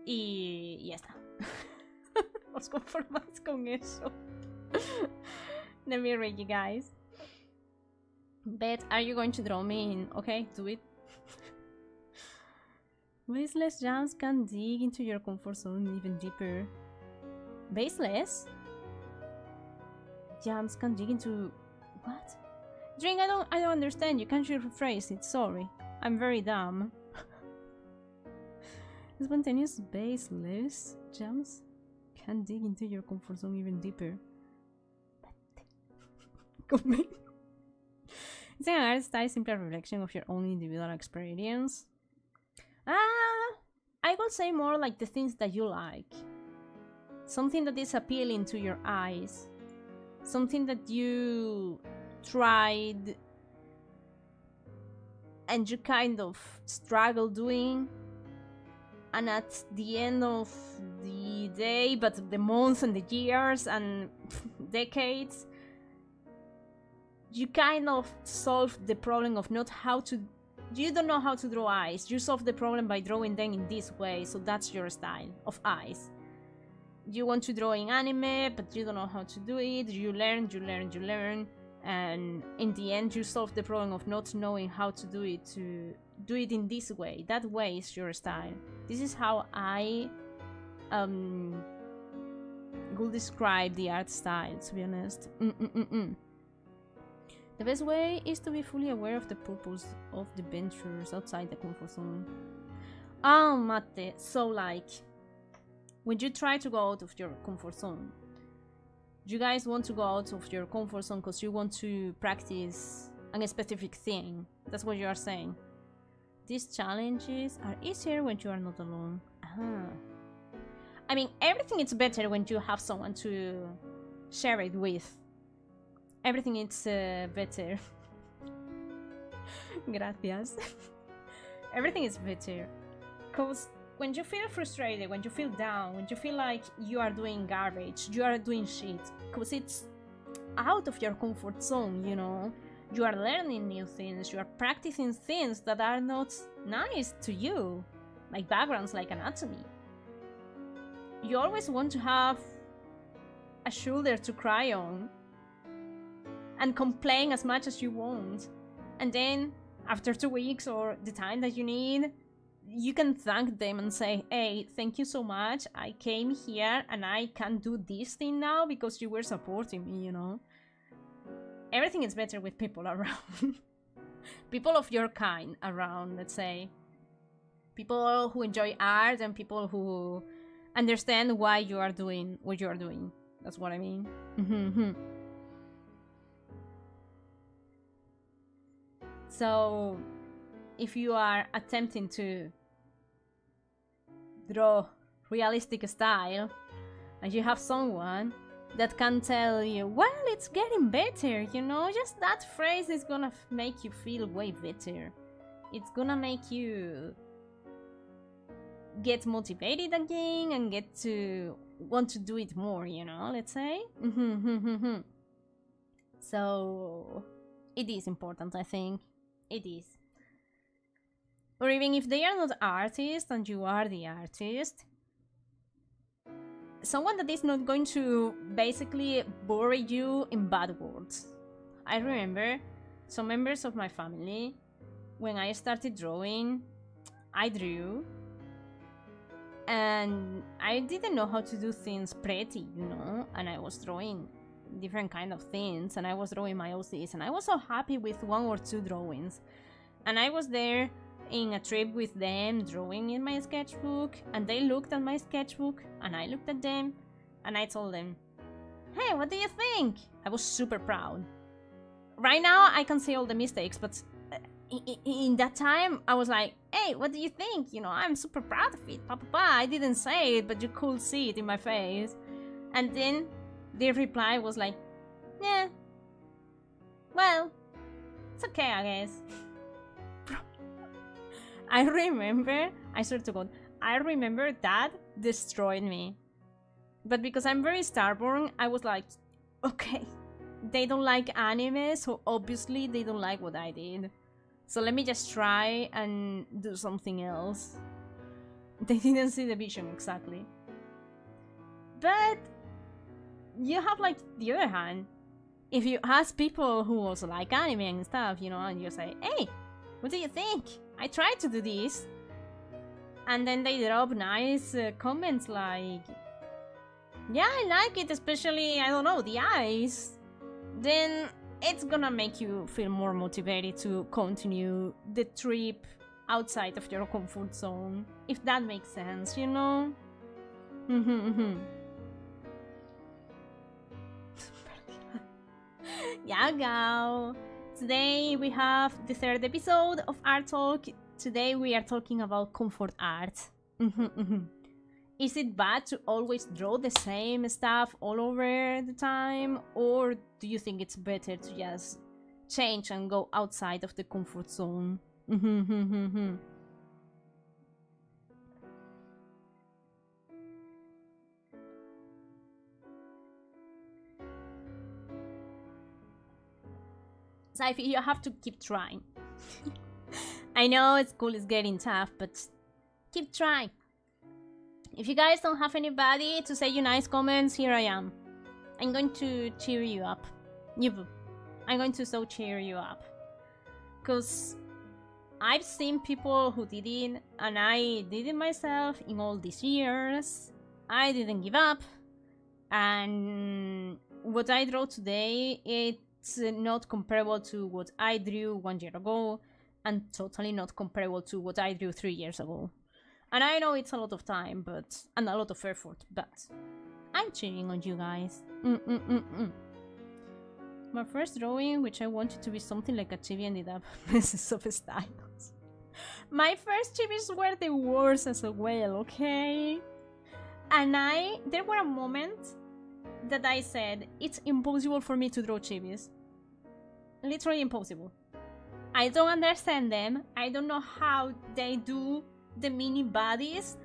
Y ya está. Os conformáis con eso. Let me read you guys. Bet, are you going to draw me in? Okay, do it. Baseless jams can dig into your comfort zone even deeper. Baseless? Jams can dig into... What? Drink, I don't understand. You can't rephrase it. Sorry. I'm very dumb. Spontaneous baseless jams can dig into your comfort zone even deeper. It's an art style simply a reflection of your own individual experience. I would say more like the things that you like. Something that is appealing to your eyes. Something that you tried and you kind of struggle doing. And at the end of the day, but the months and the years and decades, you kind of solve the problem of not how to... You don't know how to draw eyes. You solve the problem by drawing them in this way, so that's your style of eyes. You want to draw in anime, but you don't know how to do it. You learn, and in the end you solve the problem of not knowing how to do it, to do it in this way. That way is your style. This is how I would describe the art style, to be honest. The best way is to be fully aware of the purpose of the ventures outside the comfort zone. Oh, mate. So, like, when you try to go out of your comfort zone, You guys want to go out of your comfort zone because you want to practice a specific thing. That's what you are saying. These challenges are easier when you are not alone. I mean, everything is better when you have someone to share it with. Everything is better. Gracias. Everything is better. Because when you feel frustrated, when you feel down, when you feel like you are doing garbage, you are doing shit, because it's out of your comfort zone, you know? You are learning new things, you are practicing things that are not nice to you, like backgrounds, like anatomy. You always want to have a shoulder to cry on and complain as much as you want. And then, after 2 weeks or the time that you need, you can thank them and say, hey, thank you so much. I came here and I can do this thing now because you were supporting me, you know? Everything is better with people around. People of your kind around, let's say. People who enjoy art and people who understand why you are doing what you are doing. That's what I mean. So, if you are attempting to draw realistic style and you have someone that can tell you, well, it's getting better, you know, just that phrase is gonna make you feel way better. It's gonna make you get motivated again and get to want to do it more, you know, let's say. So, it is important, I think. It is. Or even if they are not artists and you are the artist, someone that is not going to basically bury you in bad words. I remember some members of my family, when I started drawing, I drew, and I didn't know how to do things pretty, you know, and I was drawing different kind of things, and I was drawing my OCs, and I was so happy with 1 or 2 drawings, and I was there in a trip with them drawing in my sketchbook, and they looked at my sketchbook and I looked at them and I told them, hey, what do you think? I was super proud. Right now I can see all the mistakes, but in that time I was like, hey, what do you think? You know, I'm super proud of it. Papa, I didn't say it, but you could see it in my face. And then their reply was like, yeah, well, it's okay, I guess. I remember, I swear to God, I remember that destroyed me. But because I'm very stubborn, I was like, okay, they don't like anime, so obviously they don't like what I did. So let me just try and do something else. They didn't see the vision exactly. But you have like the other hand. If you ask people who also like anime and stuff, you know, and you say, hey, what do you think? I tried to do this. And then they drop nice comments like, yeah, I like it, especially, I don't know, the eyes. Then it's gonna make you feel more motivated to continue the trip outside of your comfort zone. If that makes sense, you know? Yeah, gaoo. Today we have the 3rd episode of Art Talk. Today we are talking about comfort art. Is it bad to always draw the same stuff all over the time? Or do you think it's better to just change and go outside of the comfort zone? Saifi, you have to keep trying. I know school is getting tough, but keep trying. If you guys don't have anybody to say you nice comments, here I am. I'm going to cheer you up. I'm going to so cheer you up. Because I've seen people who did it, and I did it myself in all these years. I didn't give up. And what I draw today, it's not comparable to what I drew 1 year ago, and totally not comparable to what I drew 3 years ago. And I know it's a lot of time, and a lot of effort, but I'm cheating on you guys. My first drawing, which I wanted to be something like a chibi, ended up Princess of Styles. My first chibis were the worst as well, okay? And there were a moment that I said, it's impossible for me to draw chibis. Literally impossible. I don't understand them. I don't know how they do the mini bodies.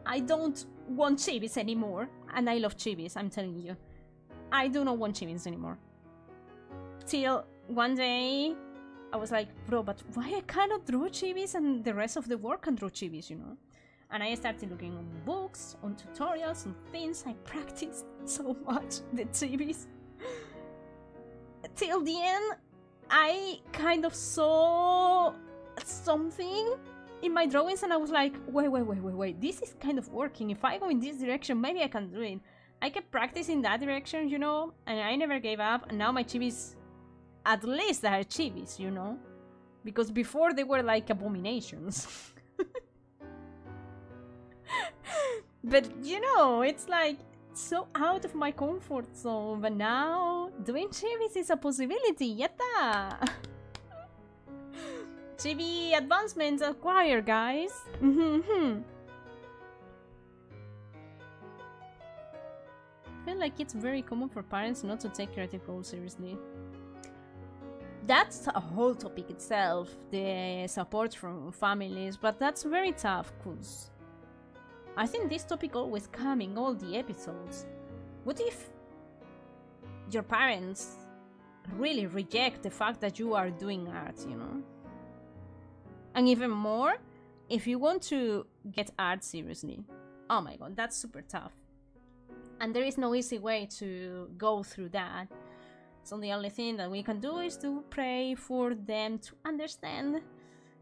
I don't want chibis anymore. And I love chibis, I'm telling you. I do not want chibis anymore. Till one day, I was like, bro, but why I cannot draw chibis and the rest of the world can draw chibis, you know? And I started looking on books, on tutorials, on things. I practiced so much the chibis. Till the end, I kind of saw something in my drawings and I was like, wait, this is kind of working. If I go in this direction, maybe I can do it. I kept practicing that direction, you know, and I never gave up. And now my chibis, at least are chibis, you know, because before they were like abominations. But, you know, it's like so out of my comfort zone, but now doing chibis is a possibility. Yatta! Chibi advancements acquired, guys. I feel like it's very common for parents not to take creative goals seriously. That's a whole topic itself, the support from families, but that's very tough, cause I think this topic always comes in all the episodes. What if your parents really reject the fact that you are doing art, you know? And even more, if you want to get art seriously. Oh my god, that's super tough. And there is no easy way to go through that. So the only thing that we can do is to pray for them to understand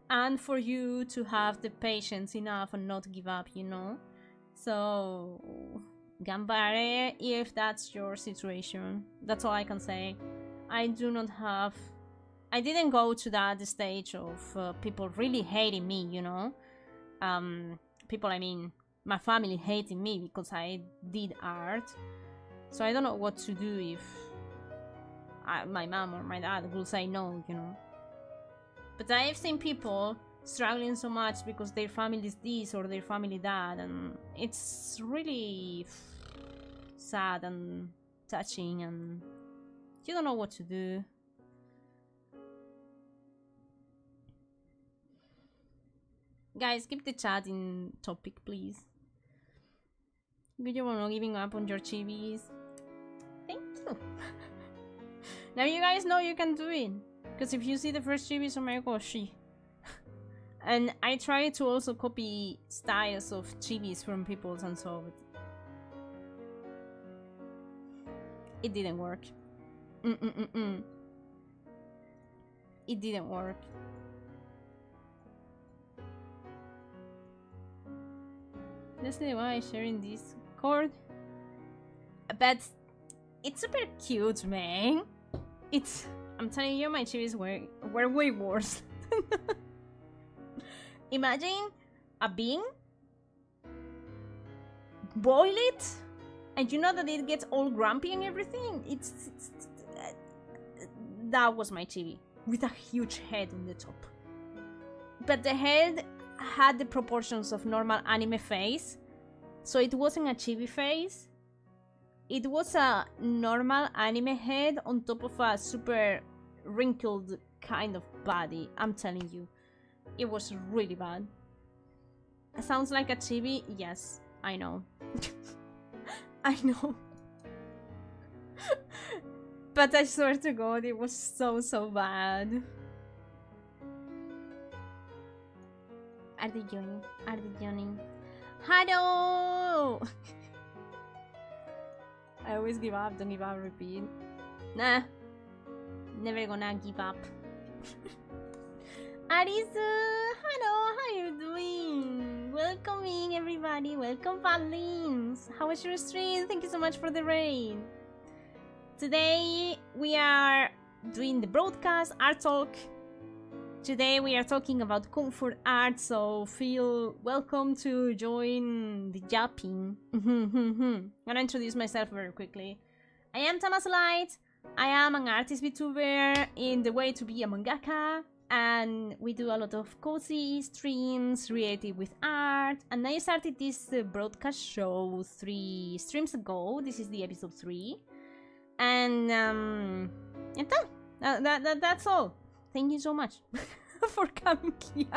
and for you to have the patience enough and not give up, you know? So, ganbare if that's your situation. That's all I can say. I didn't go to that stage of people really hating me, you know? People, I mean, my family hating me because I did art. So I don't know what to do if my mom or my dad will say no, you know? But I've seen people struggling so much because their family is this or their family that, and it's really sad and touching, and you don't know what to do. Guys, keep the chat in topic, please. Good job on not giving up on your chibis. Thank you. Now you guys know you can do it. Because if you see the first chibis, oh my gosh. And I try to also copy styles of chibis from people's and so it didn't work. It didn't work. That's the why I'm sharing this cord. But it's super cute, man. I'm telling you, my chibis were way worse. Imagine a bean, boil it, and you know that it gets all grumpy and everything. That was my chibi, with a huge head on the top. But the head had the proportions of normal anime face, so it wasn't a chibi face. It was a normal anime head on top of a super wrinkled kind of body. I'm telling you, it was really bad. It sounds like a chibi. Yes, I know. I know. But I swear to God, it was so bad. Are they joining? Are they joining? Hello! I always give up, don't give up, repeat. Nah, never gonna give up. Arisu, hello, how you doing? Welcoming everybody, welcome Valins. How was your stream? Thank you so much for the raid. Today we are doing the broadcast art talk. Today we are talking about comfort art, so feel welcome to join the yapping. I'm gonna introduce myself very quickly. I am Tama Azulight. I am an artist Vtuber in the way to be a mangaka, and we do a lot of cozy streams related with art. And I started this broadcast show 3 streams ago. This is the episode 3, and that's all. Thank you so much for coming here.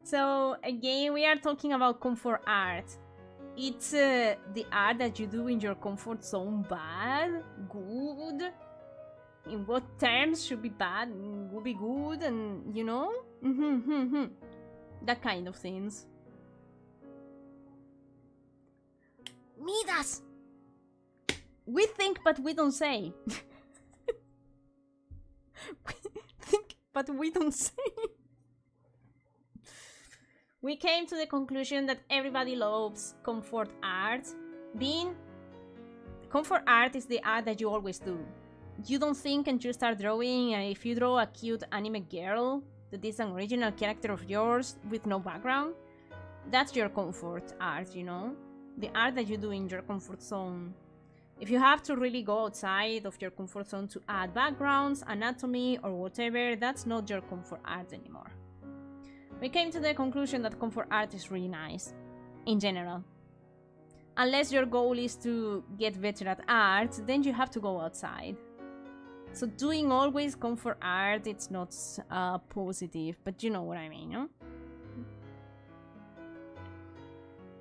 So again, we are talking about comfort art. It's the art that you do in your comfort zone. Bad, good. In what terms should be bad, would be good, and you know, that kind of things. Midas. We think, but we don't say. We think, but we don't say. We came to the conclusion that everybody loves comfort art. Comfort art is the art that you always do. You don't think and you start drawing, and if you draw a cute anime girl that is an original character of yours with no background, that's your comfort art, you know? The art that you do in your comfort zone. If you have to really go outside of your comfort zone to add backgrounds, anatomy, or whatever, that's not your comfort art anymore. We came to the conclusion that comfort art is really nice, in general. Unless your goal is to get better at art, then you have to go outside. So doing always comfort art, it's not positive, but you know what I mean, no?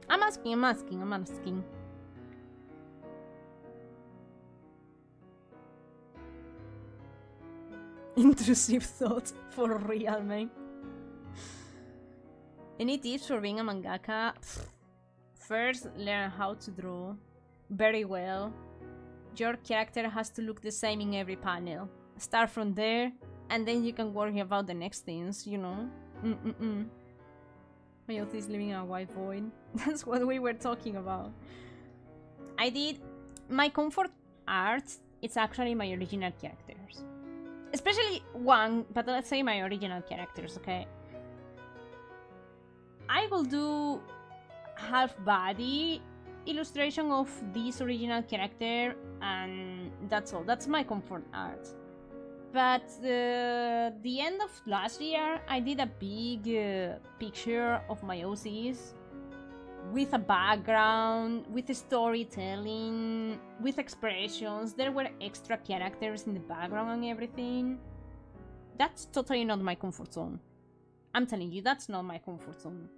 I'm asking. Intrusive thought, for real, man. Any tips for being a mangaka? First, learn how to draw very well. Your character has to look the same in every panel. Start from there, and then you can worry about the next things, you know? My youth is living a white void. That's what we were talking about. I did my comfort art. It's actually my original characters. Especially one, but let's say my original characters, okay? I will do half-body illustration of this original character, and that's all. That's my comfort art. But the end of last year, I did a big picture of my OCs with a background, with storytelling, with expressions. There were extra characters in the background and everything. That's totally not my comfort zone. I'm telling you, that's not my comfort zone.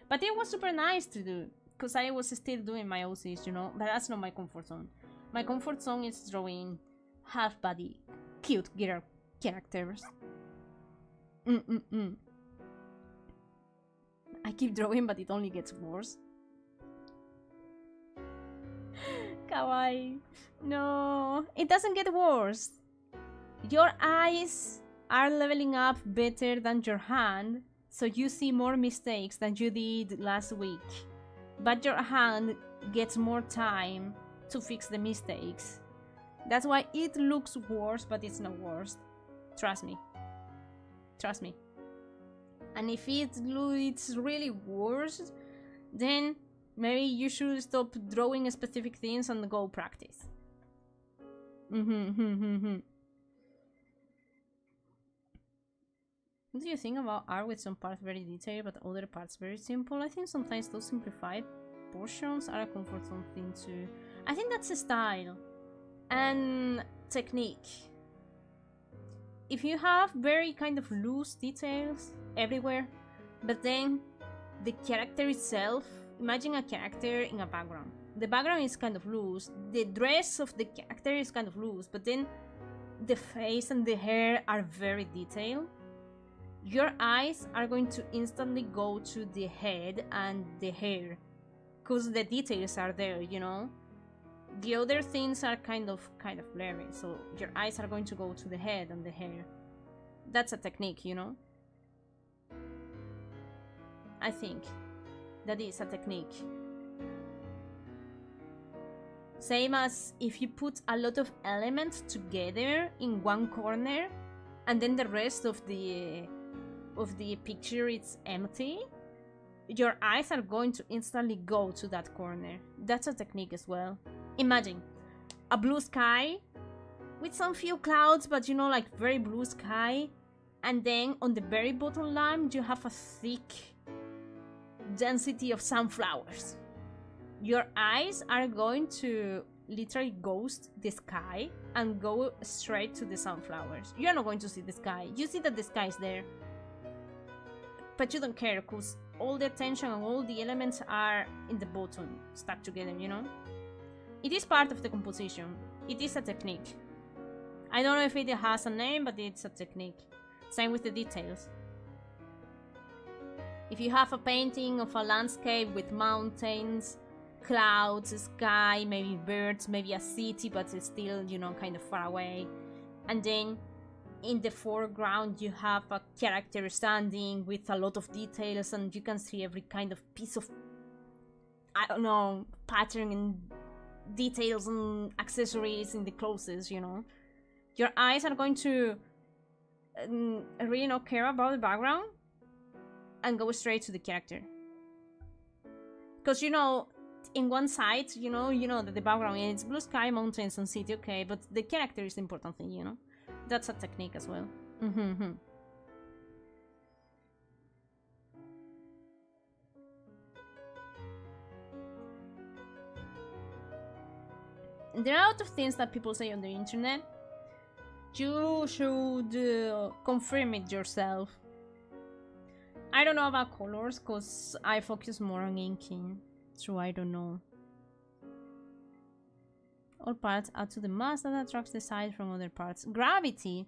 But it was super nice to do, because I was still doing my OCs, you know, but that's not my comfort zone. My comfort zone is drawing half-body, cute girl characters. I keep drawing, but it only gets worse. Kawaii. No, it doesn't get worse. Your eyes are leveling up better than your hand, so you see more mistakes than you did last week. But your hand gets more time to fix the mistakes. That's why it looks worse, but it's not worse. Trust me. Trust me. And if it's really worse, then maybe you should stop drawing specific things and go practice. What do you think about art with some parts very detailed but other parts very simple? I think sometimes those simplified portions are a comfort zone thing too. I think that's a style and technique. If you have very kind of loose details everywhere, but then the character itself, imagine a character in a background. The background is kind of loose, the dress of the character is kind of loose, but then the face and the hair are very detailed. Your eyes are going to instantly go to the head and the hair, because the details are there, you know? The other things are kind of blurry, so your eyes are going to go to the head and the hair. That's a technique, you know? I think that is a technique. Same as if you put a lot of elements together in one corner and then the rest of the picture is empty, your eyes are going to instantly go to that corner. That's a technique as well. Imagine a blue sky with some few clouds, but you know, like very blue sky, and then on the very bottom line you have a thick density of sunflowers. Your eyes are going to literally ghost the sky and go straight to the sunflowers. You're not going to see the sky. You see that the sky is there, but you don't care because all the attention and all the elements are in the bottom, stuck together, you know? It is part of the composition. It is a technique. I don't know if it has a name, but it's a technique. Same with the details. If you have a painting of a landscape with mountains, clouds, sky, maybe birds, maybe a city, but it's still, you know, kind of far away. And then in the foreground you have a character standing with a lot of details, and you can see every kind of piece of, I don't know, pattern and details and accessories in the clothes, you know. Your eyes are going to really not care about the background and go straight to the character. Because, you know, in one side, you know that the background is blue sky, mountains, and city, okay, but the character is the important thing, you know. That's a technique as well. There are a lot of things that people say on the internet. You should confirm it yourself. I don't know about colors because I focus more on inking, so I don't know. All parts add to the mass that attracts the sight from other parts. Gravity.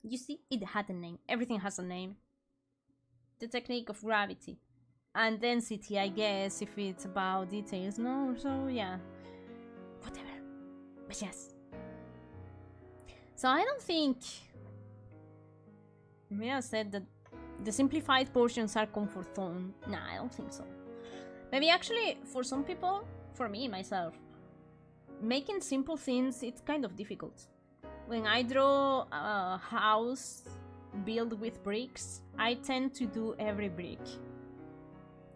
You see, it had a name. Everything has a name. The technique of gravity. And density, I guess, if it's about details. No, so yeah. Whatever. But yes. So I don't think... Mia said that the simplified portions are comfort zone. Nah, I don't think so. Maybe actually, for some people, for me, myself, making simple things, it's kind of difficult. When I draw a house built with bricks, I tend to do every brick.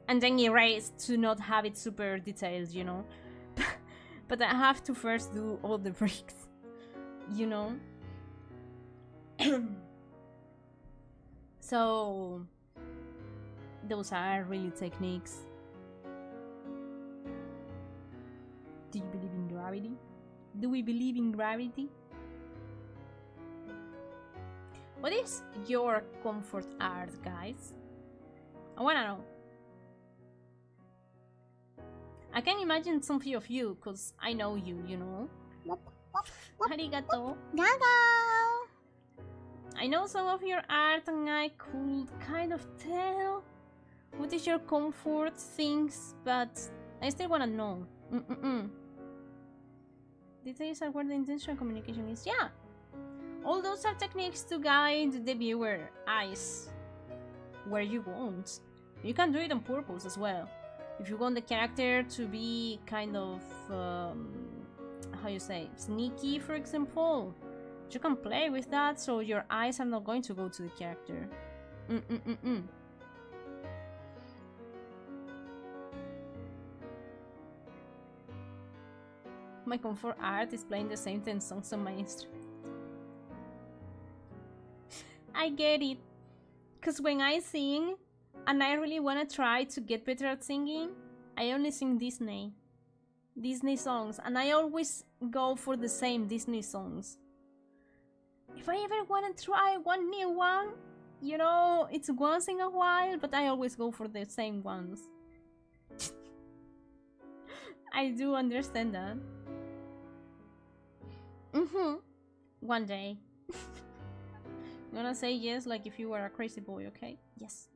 And then erase to not have it super detailed, you know. But I have to first do all the bricks, you know. So, those are really techniques. Do you believe in gravity? Do we believe in gravity? What is your comfort art, guys? I wanna know. I can imagine some few of you, because I know you, you know. Arigato. Gago! I know some of your art and I could kind of tell what is your comfort things, but I still wanna know. Details are where the intentional communication is. Yeah! All those are techniques to guide the viewer eyes where you want. You can do it on purpose as well. If you want the character to be kind of, how you say, sneaky, for example, you can play with that so your eyes are not going to go to the character. My comfort art is playing the same 10 songs on my instrument. I get it. Because when I sing, and I really want to try to get better at singing, I only sing Disney songs, and I always go for the same Disney songs. If I ever want to try one new one, you know, it's once in a while, but I always go for the same ones. I do understand that. One day. I'm gonna say yes like if you were a crazy boy, okay? Yes.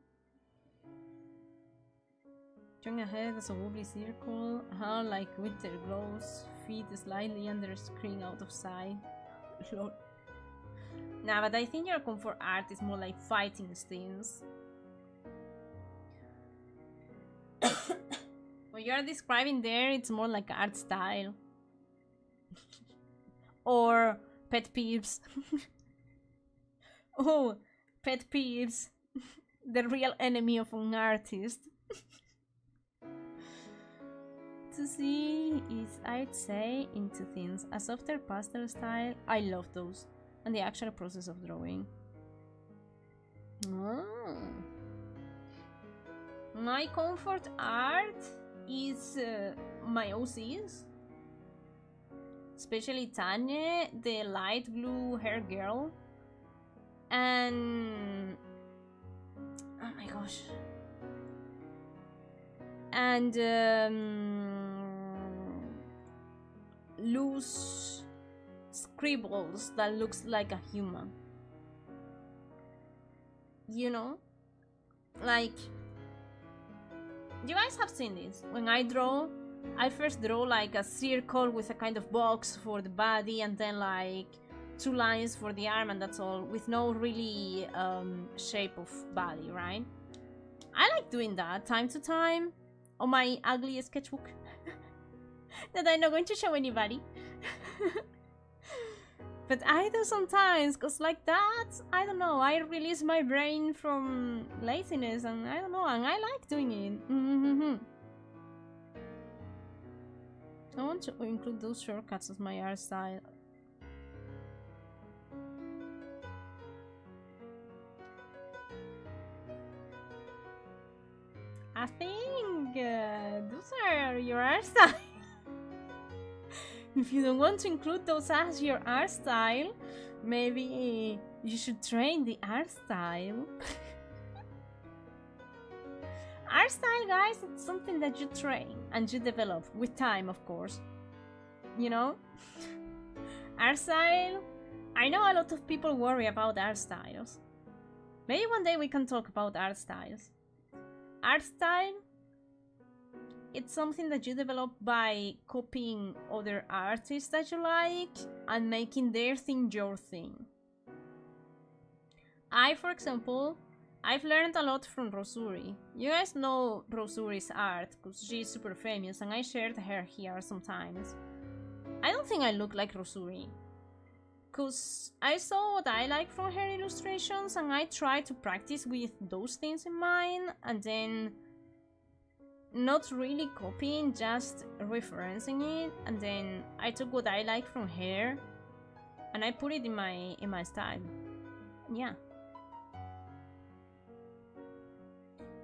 Turn ahead as a wobbly circle, like winter glows, feet slightly under screen out of sight. Lol. Nah, but I think your comfort art is more like fighting scenes. What you're describing there, it's more like art style. Or pet peeves. Oh, pet peeves. The real enemy of an artist. To see is, I'd say, into things. A softer pastel style, I love those. And the actual process of drawing. Oh. My comfort art is my OCs. Especially Tanya, the light blue hair girl. And... oh my gosh. And loose scribbles that looks like a human. You know? Like, you guys have seen this. When I draw, I first draw like a circle with a kind of box for the body, and then like 2 lines for the arm, and that's all, with no really shape of body, right? I like doing that time to time on my ugly sketchbook that I'm not going to show anybody. But I do sometimes, because like that, I don't know, I release my brain from laziness, and I don't know, and I like doing it. I want to include those shortcuts as my art style. I think those are your art style. If you don't want to include those as your art style, maybe you should train the art style. Art style, guys, it's something that you train and you develop with time, of course. You know? Art style, I know a lot of people worry about art styles. Maybe one day we can talk about art styles. Art style, it's something that you develop by copying other artists that you like and making their thing your thing. For example, I've learned a lot from Rosuri. You guys know Rosuri's art because she's super famous, and I shared her here sometimes. I don't think I look like Rosuri, because I saw what I like from her illustrations and I tried to practice with those things in mind, and then not really copying, just referencing it, and then I took what I like from her and I put it in my style. Yeah.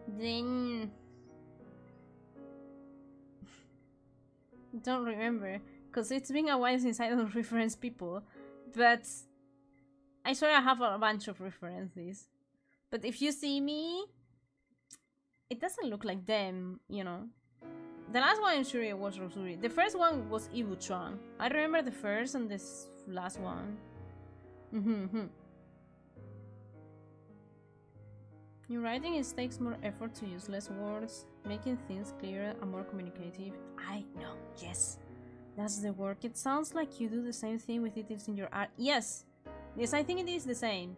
Then don't remember, because it's been a while since I don't reference people, but I swear I have a bunch of references. But if you see me, it doesn't look like them, you know. The last one I'm sure it was Rosuri. The first one was Ibu-chan. I remember the first and this last one. Your writing takes more effort to use less words, making things clearer and more communicative. I know, yes. That's the work. It sounds like you do the same thing with details in your art. Yes, I think it is the same.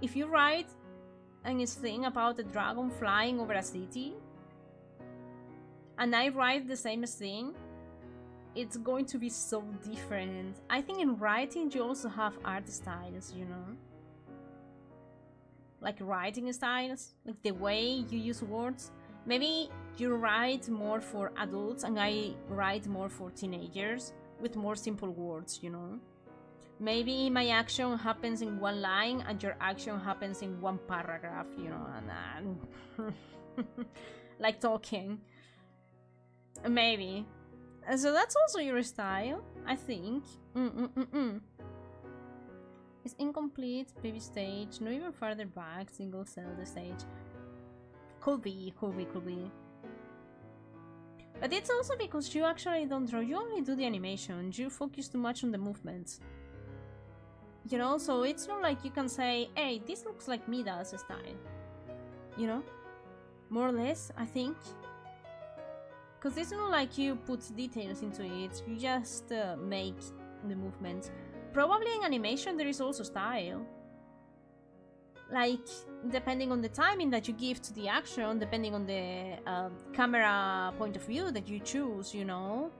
If you write a thing about a dragon flying over a city, and I write the same thing, it's going to be so different. I think in writing you also have art styles, you know? Like writing styles, like the way you use words. Maybe you write more for adults and I write more for teenagers with more simple words, you know? Maybe my action happens in one line and your action happens in one paragraph, you know, and like talking. Maybe. So that's also your style, I think. It's incomplete, baby stage, not even further back, single cell the stage. Could be. But it's also because you actually don't draw, you only do the animation, you focus too much on the movements. You know, so it's not like you can say, hey, this looks like Mida's style. You know? More or less, I think. Because it's not like you put details into it, you just make the movements. Probably in animation there is also style. Like, depending on the timing that you give to the action, depending on the camera point of view that you choose, you know?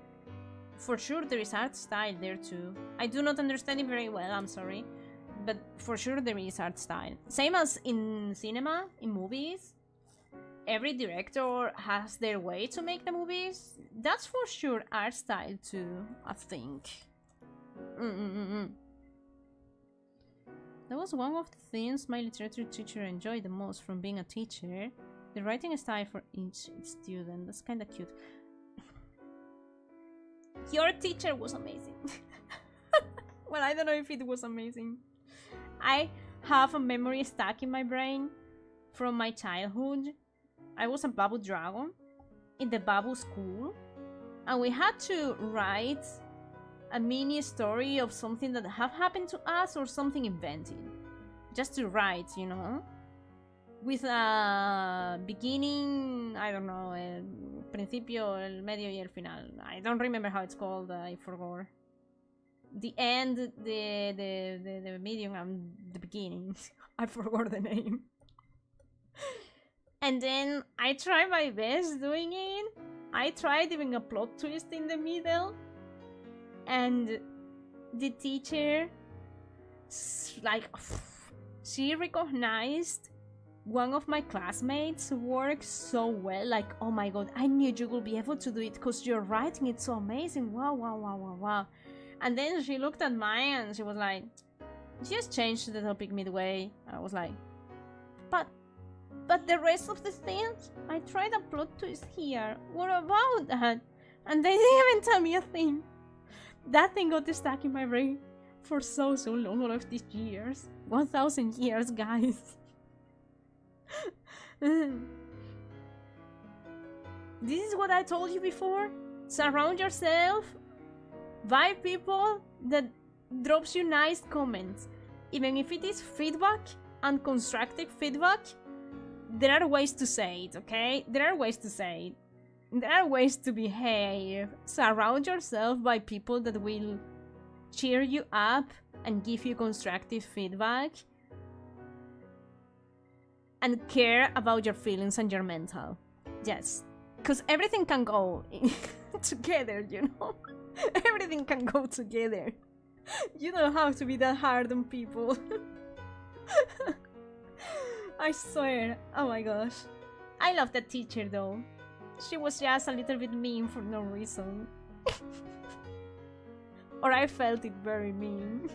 for sure there is art style there too. I do not understand it very well, I'm sorry. But for sure there is art style. Same as in cinema, in movies. Every director has their way to make the movies. That's for sure art style too, I think. That was one of the things my literature teacher enjoyed the most from being a teacher. The writing style for each student. That's kind of cute. Your teacher was amazing. Well, I don't know if it was amazing. I have a memory stuck in my brain from my childhood. I was a babu dragon in the babu school, and we had to write a mini story of something that have happened to us or something invented. Just to write, you know? With a beginning, I don't know, el principio, el medio y el final. I don't remember how it's called, I forgot. The end, the medium, and the beginning. I forgot the name. And then I tried my best doing it. I tried even a plot twist in the middle. And the teacher, like, she recognized one of my classmates' work so well. Like, oh my god, I knew you would be able to do it because your writing is so amazing. Wow, wow, wow, wow, wow. And then she looked at mine and she was like, just changed the topic midway. I was like, but the rest of the things, I tried a plot twist here. What about that? And they didn't even tell me a thing. That thing got stuck in my brain for so long, all of these years. 1,000 years, guys. This is what I told you before. Surround yourself by people that drops you nice comments. Even if it is feedback and constructive feedback, there are ways to say it, okay? There are ways to say it. There are ways to behave. Surround yourself by people that will cheer you up and give you constructive feedback and care about your feelings and your mental. Yes, because everything can go together, you know? Everything can go together. You don't have to be that hard on people. I swear. Oh my gosh. I love that teacher though. She was just a little bit mean for no reason. Or I felt it very mean.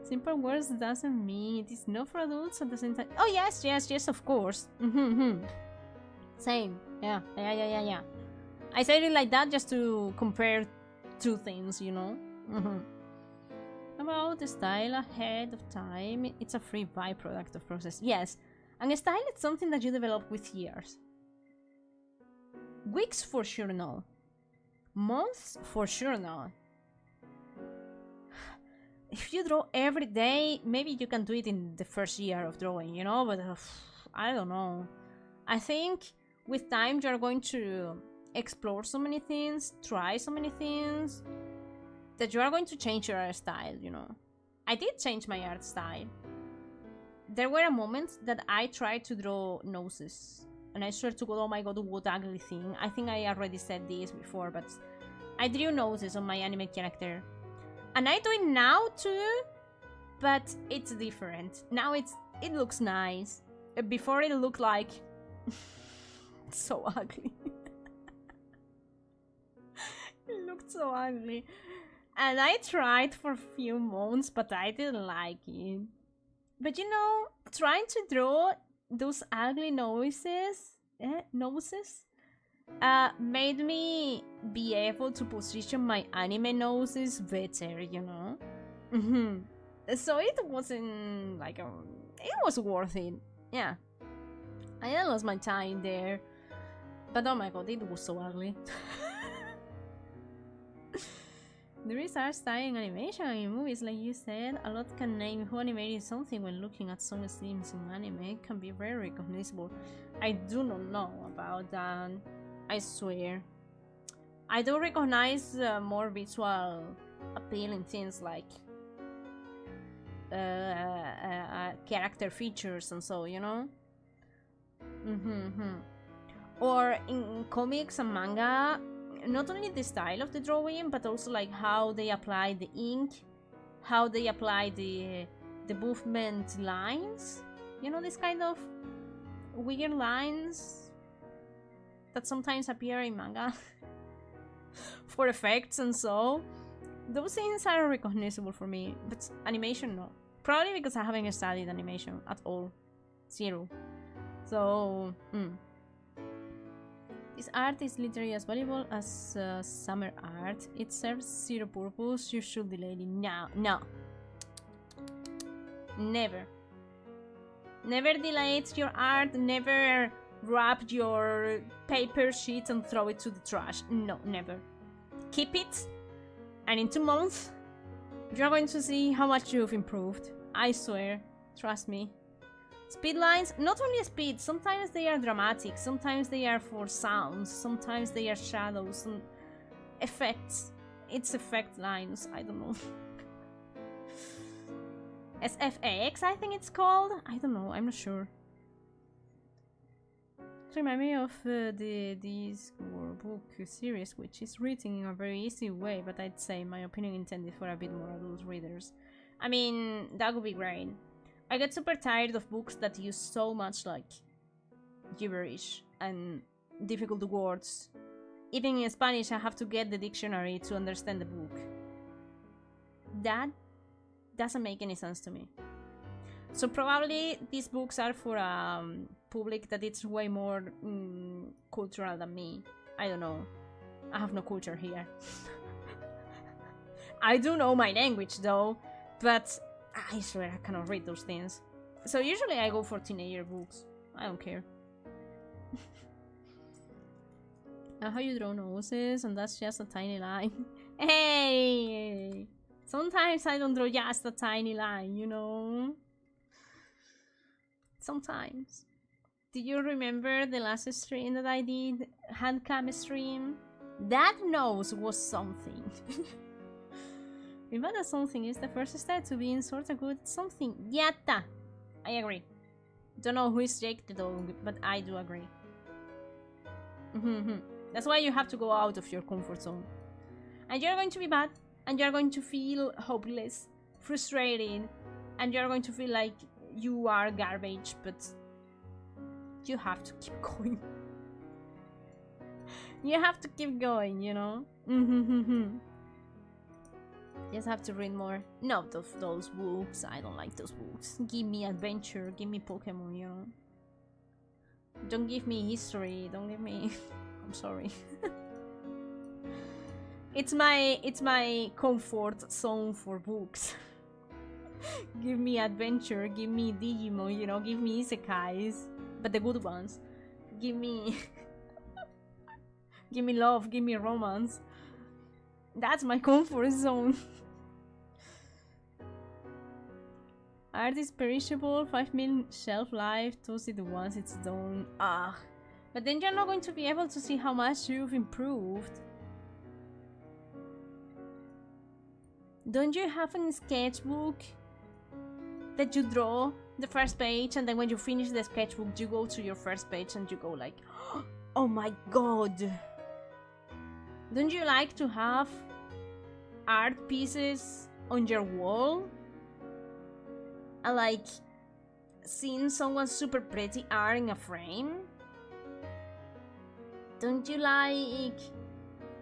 Simple words doesn't mean it is not for adults at the same time. Oh yes, of course. Same. Yeah. I said it like that just to compare two things, you know? About the style ahead of time, it's a free byproduct of process. Yes, and a style is something that you develop with years. Weeks for sure no. Months for sure no. If you draw every day, maybe you can do it in the first year of drawing, you know, but I don't know. I think with time you're going to explore so many things, try so many things, that you are going to change your art style, you know. I did change my art style. There were moments that I tried to draw noses, and I swear to God, oh my god, what ugly thing. I think I already said this before, but I drew noses on my anime character. And I do it now too, but it's different. Now it looks nice. Before it looked like so ugly. It looked so ugly. And I tried for a few months, but I didn't like it. But you know, trying to draw those ugly noses made me be able to position my anime noses better, you know? So it wasn't like it was worth it. Yeah. I lost my time there. But oh my god, it was so ugly. There is art style in animation and in movies, like you said. A lot can name who animated something when looking at some scenes in anime. It can be very recognizable. I do not know about that. I swear. I do recognize more visual appealing things like character features and so, you know? Or in comics and manga, not only the style of the drawing, but also like how they apply the ink, how they apply the movement lines. You know, this kind of weird lines that sometimes appear in manga for effects and so. Those things are recognizable for me, but animation, no. Probably because I haven't studied animation at all. Zero. So, this art is literally as valuable as summer art. It serves zero purpose. You should delay it. No, no. Never. Never delete your art. Never wrap your paper sheet and throw it to the trash. No, never. Keep it. And in 2 months, you're going to see how much you've improved. I swear. Trust me. Speed lines, not only speed, sometimes they are dramatic, sometimes they are for sounds, sometimes they are shadows and effects. It's effect lines, I don't know. SFX, I think it's called? I don't know, I'm not sure. It reminds me of this book series, which is written in a very easy way, but I'd say, in my opinion, intended for a bit more adult readers. I mean, that would be great. I get super tired of books that use so much, like, gibberish and difficult words. Even in Spanish, I have to get the dictionary to understand the book. That doesn't make any sense to me. So probably these books are for a public that it's way more cultural than me. I don't know. I have no culture here. I do know my language though, but I swear I cannot read those things. So usually I go for teenager books. I don't care. How you draw noses, and that's just a tiny line. Hey! Sometimes I don't draw just a tiny line, you know? Sometimes. Do you remember the last stream that I did? Handcam stream? That nose was something. Remember that something is the first step to being sort of good at something. Yatta! I agree. Don't know who is Jake the dog, but I do agree. That's why you have to go out of your comfort zone. And you're going to be bad, and you're going to feel hopeless, frustrated, and you're going to feel like you are garbage, but you have to keep going. You have to keep going, you know? Just have to read more. Not of those books. I don't like those books. Give me adventure. Give me Pokemon, you know? Don't give me history. Don't give me... I'm sorry. It's my comfort zone for books. Give me adventure. Give me Digimon, you know? Give me isekais. But the good ones. Give me... give me love. Give me romance. That's my comfort zone. Art is perishable, 5 million shelf life, toss it once it's done. Ah. But then you're not going to be able to see how much you've improved. Don't you have a sketchbook that you draw the first page, and then when you finish the sketchbook you go to your first page and you go like, oh my god. Don't you like to have art pieces on your wall? And like seeing someone's super pretty art in a frame? Don't you like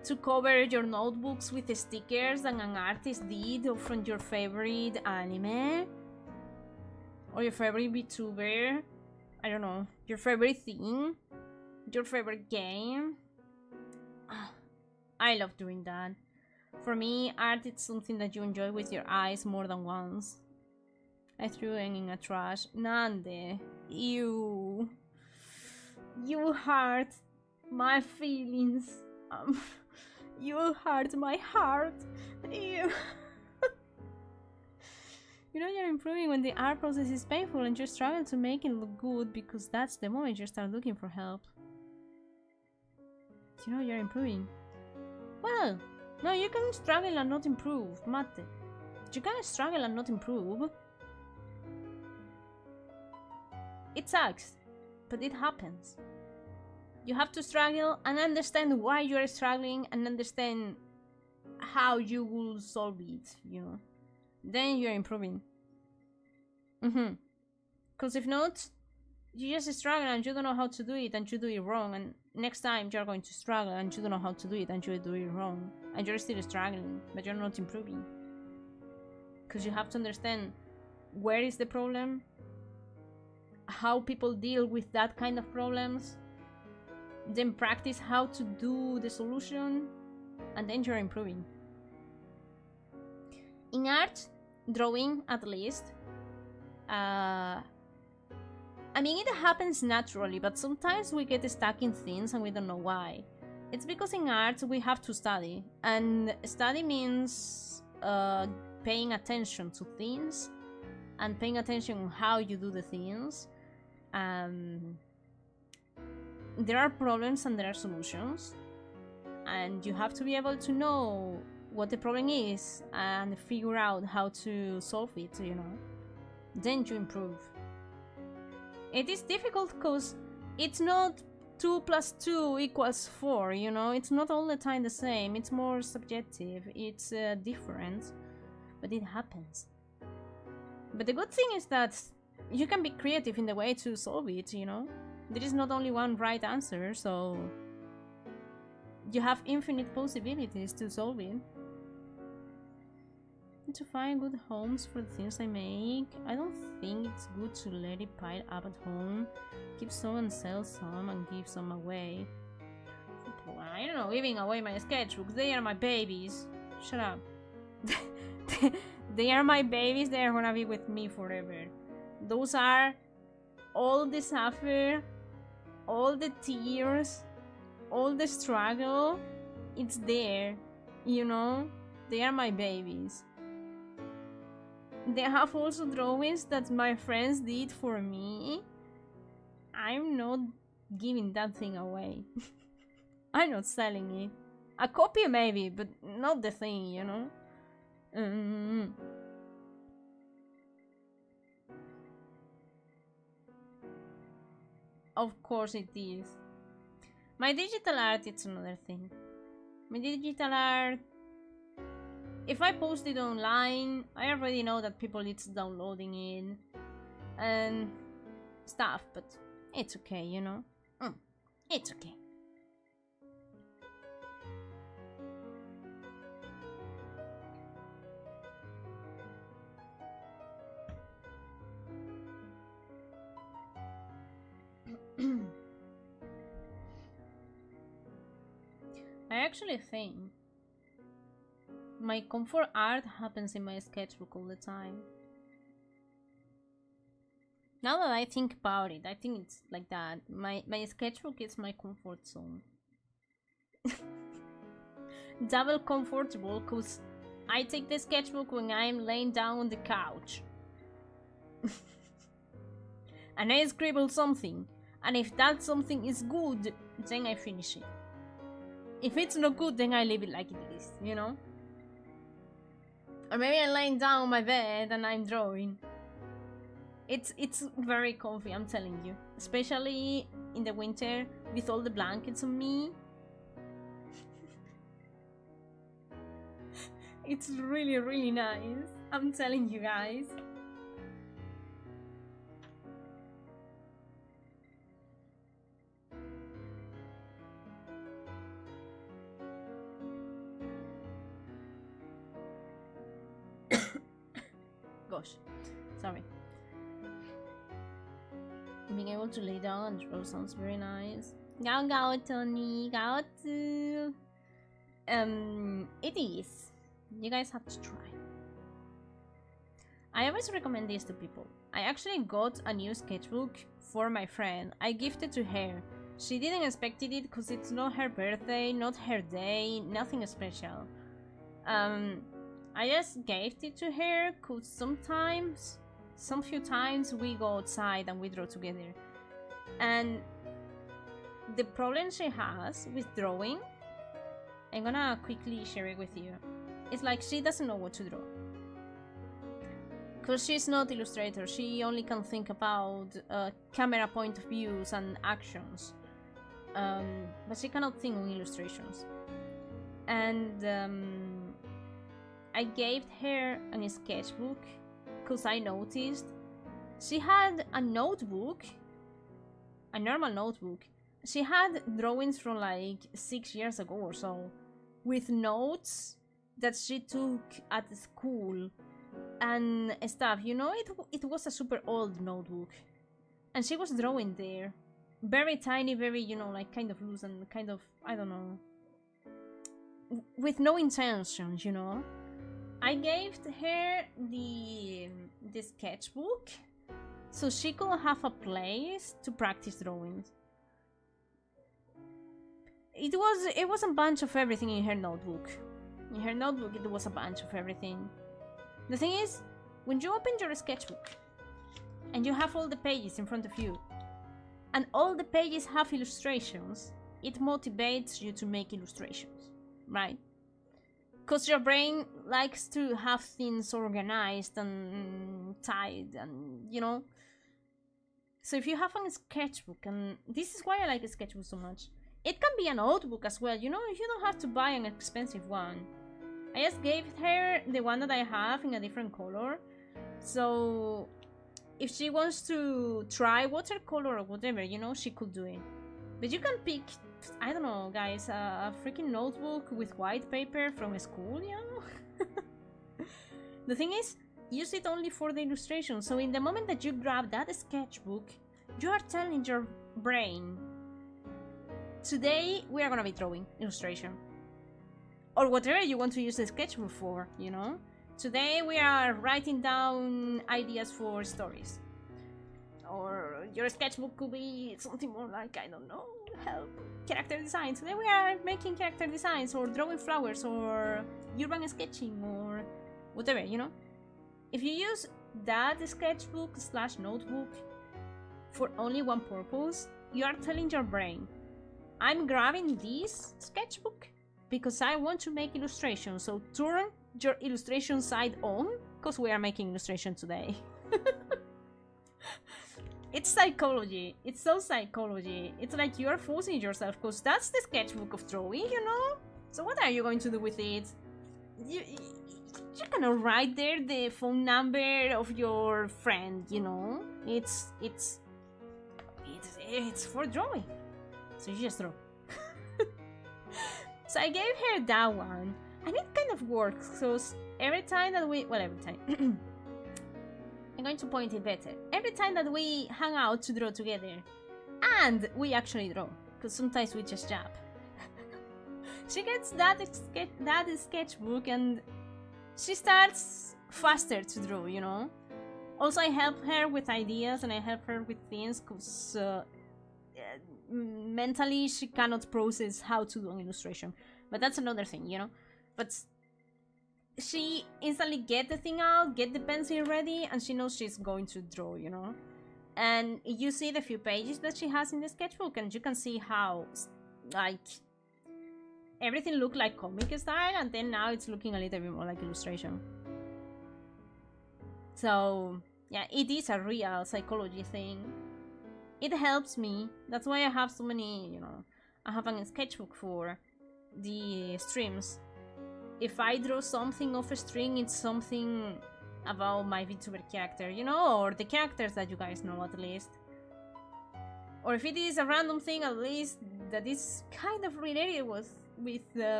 to cover your notebooks with the stickers that an artist did from your favorite anime? Or your favorite Vtuber? I don't know. Your favorite thing? Your favorite game? I love doing that. For me, art is something that you enjoy with your eyes more than once. I threw it in a trash. Nande. You hurt my feelings. You hurt my heart. You. You know you're improving when the art process is painful and you struggle to make it look good, because that's the moment you start looking for help. You know you're improving. Well, no, you can struggle and not improve, mate. You can struggle and not improve. It sucks, but it happens. You have to struggle and understand why you are struggling and understand how you will solve it, you know. Then you're improving. Because if not, you just struggle and you don't know how to do it and you do it wrong, and next time you're going to struggle and you don't know how to do it and you do it wrong and you're still struggling, but you're not improving. Because you have to understand where is the problem, how people deal with that kind of problems, then practice how to do the solution, and then you're improving. In art, drawing at least, I mean, it happens naturally, but sometimes we get stuck in things and we don't know why. It's because in art we have to study, and study means paying attention to things and paying attention on how you do the things. There are problems and there are solutions, and you have to be able to know what the problem is and figure out how to solve it, you know. Then you improve. It is difficult because it's not 2 + 2 = 4, you know. It's not all the time the same. It's more subjective. It's different, but it happens. But the good thing is that you can be creative in the way to solve it, you know. There is not only one right answer, so you have infinite possibilities to solve it. To find good homes for the things I make. I don't think it's good to let it pile up at home. Keep some and sell some and give some away. I don't know, giving away my sketchbooks. They are my babies. Shut up. They are my babies. They are gonna be with me forever. Those are all the suffer, all the tears, all the struggle. It's there, you know. They are my babies. They have also drawings that my friends did for me. I'm not giving that thing away. I'm not selling it. A copy maybe, but not the thing, you know? Of course it is. My digital art, it's another thing. My digital art, if I post it online, I already know that people it's downloading it and stuff, but it's okay, you know? It's okay. I actually think my comfort art happens in my sketchbook all the time. Now that I think about it, I think it's like that. My sketchbook is my comfort zone. Double comfortable, because I take the sketchbook when I'm laying down on the couch. And I scribble something. And if that something is good, then I finish it. If it's not good, then I leave it like it is, you know? Or maybe I'm laying down on my bed and I'm drawing. It's very comfy, I'm telling you. Especially in the winter with all the blankets on me. It's really, really nice. I'm telling you guys. Gosh, sorry. Being able to lay down and draw sounds very nice. Gao gao, Tony, gao too. It is. You guys have to try. I always recommend this to people. I actually got a new sketchbook for my friend. I gifted to her. She didn't expect it because it's not her birthday, not her day, nothing special. I just gave it to her because sometimes, some few times we go outside and we draw together. And the problem she has with drawing, I'm gonna quickly share it with you. It's like she doesn't know what to draw. Because she's not illustrator, she only can think about camera point of views and actions. but she cannot think on illustrations. And I gave her a sketchbook because I noticed she had a notebook, a normal notebook. She had drawings from like 6 years ago or so, with notes that she took at school and stuff. You know, it was a super old notebook, and she was drawing there, very tiny, very, you know, like kind of loose and kind of, I don't know, with no intentions, you know. I gave her the sketchbook so she could have a place to practice drawings. It was a bunch of everything in her notebook. In her notebook, it was a bunch of everything. The thing is, when you open your sketchbook and you have all the pages in front of you, and all the pages have illustrations, it motivates you to make illustrations, right? Because your brain likes to have things organized and tied, and you know. So if you have a sketchbook, and this is why I like a sketchbook so much, it can be a notebook as well, you know. You don't have to buy an expensive one. I just gave her the one that I have in a different color, so if she wants to try watercolor or whatever, you know, she could do it. But you can pick, I don't know, guys, a freaking notebook with white paper from school, you know? The thing is, use it only for the illustration. So in the moment that you grab that sketchbook, you are telling your brain, today we are gonna be drawing illustration. Or whatever you want to use the sketchbook for, you know? Today we are writing down ideas for stories. Or your sketchbook could be something more like, I don't know, help, character design. Today we are making character designs, or drawing flowers, or urban sketching, or whatever, you know? If you use that sketchbook / notebook for only one purpose, you are telling your brain, I'm grabbing this sketchbook because I want to make illustrations, so turn your illustration side on, because we are making illustration today. It's psychology. It's so psychology. It's like you are forcing yourself, because that's the sketchbook of drawing, you know? So what are you going to do with it? You cannot write there the phone number of your friend, you know? It's for drawing. So you just draw. So I gave her that one, and it kind of works, because every time that we, well, every time, I'm going to point it better. Every time that we hang out to draw together, and we actually draw, because sometimes we just jab, she gets that sketchbook, and she starts faster to draw, you know? Also, I help her with ideas, and I help her with things, because mentally she cannot process how to do an illustration, but that's another thing, you know. But she instantly get the thing out, get the pencil ready, and she knows she's going to draw, you know. And you see the few pages that she has in the sketchbook, and you can see how, like, everything looked like comic style, and then now it's looking a little bit more like illustration. So yeah, it is a real psychology thing. It helps me. That's why I have so many, you know, I have a sketchbook for the streams. If I draw something off a string, it's something about my Vtuber character, you know, or the characters that you guys know at least. Or if it is a random thing, at least that is kind of related with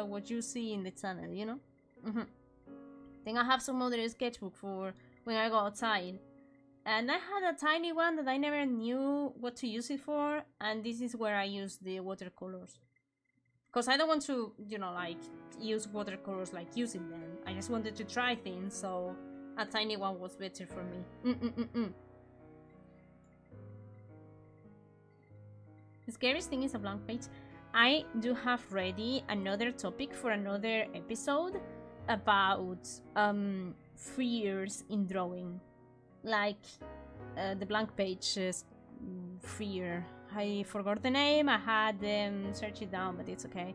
what you see in the channel, you know? Then I have some other sketchbook for when I go outside. And I had a tiny one that I never knew what to use it for, and this is where I use the watercolors. Because I don't want to, you know, like, use watercolors like using them. I just wanted to try things, so a tiny one was better for me. The scariest thing is a blank page. I do have ready another topic for another episode about fears in drawing. Like the blank page fear. I forgot the name. I had them search it down, but it's okay.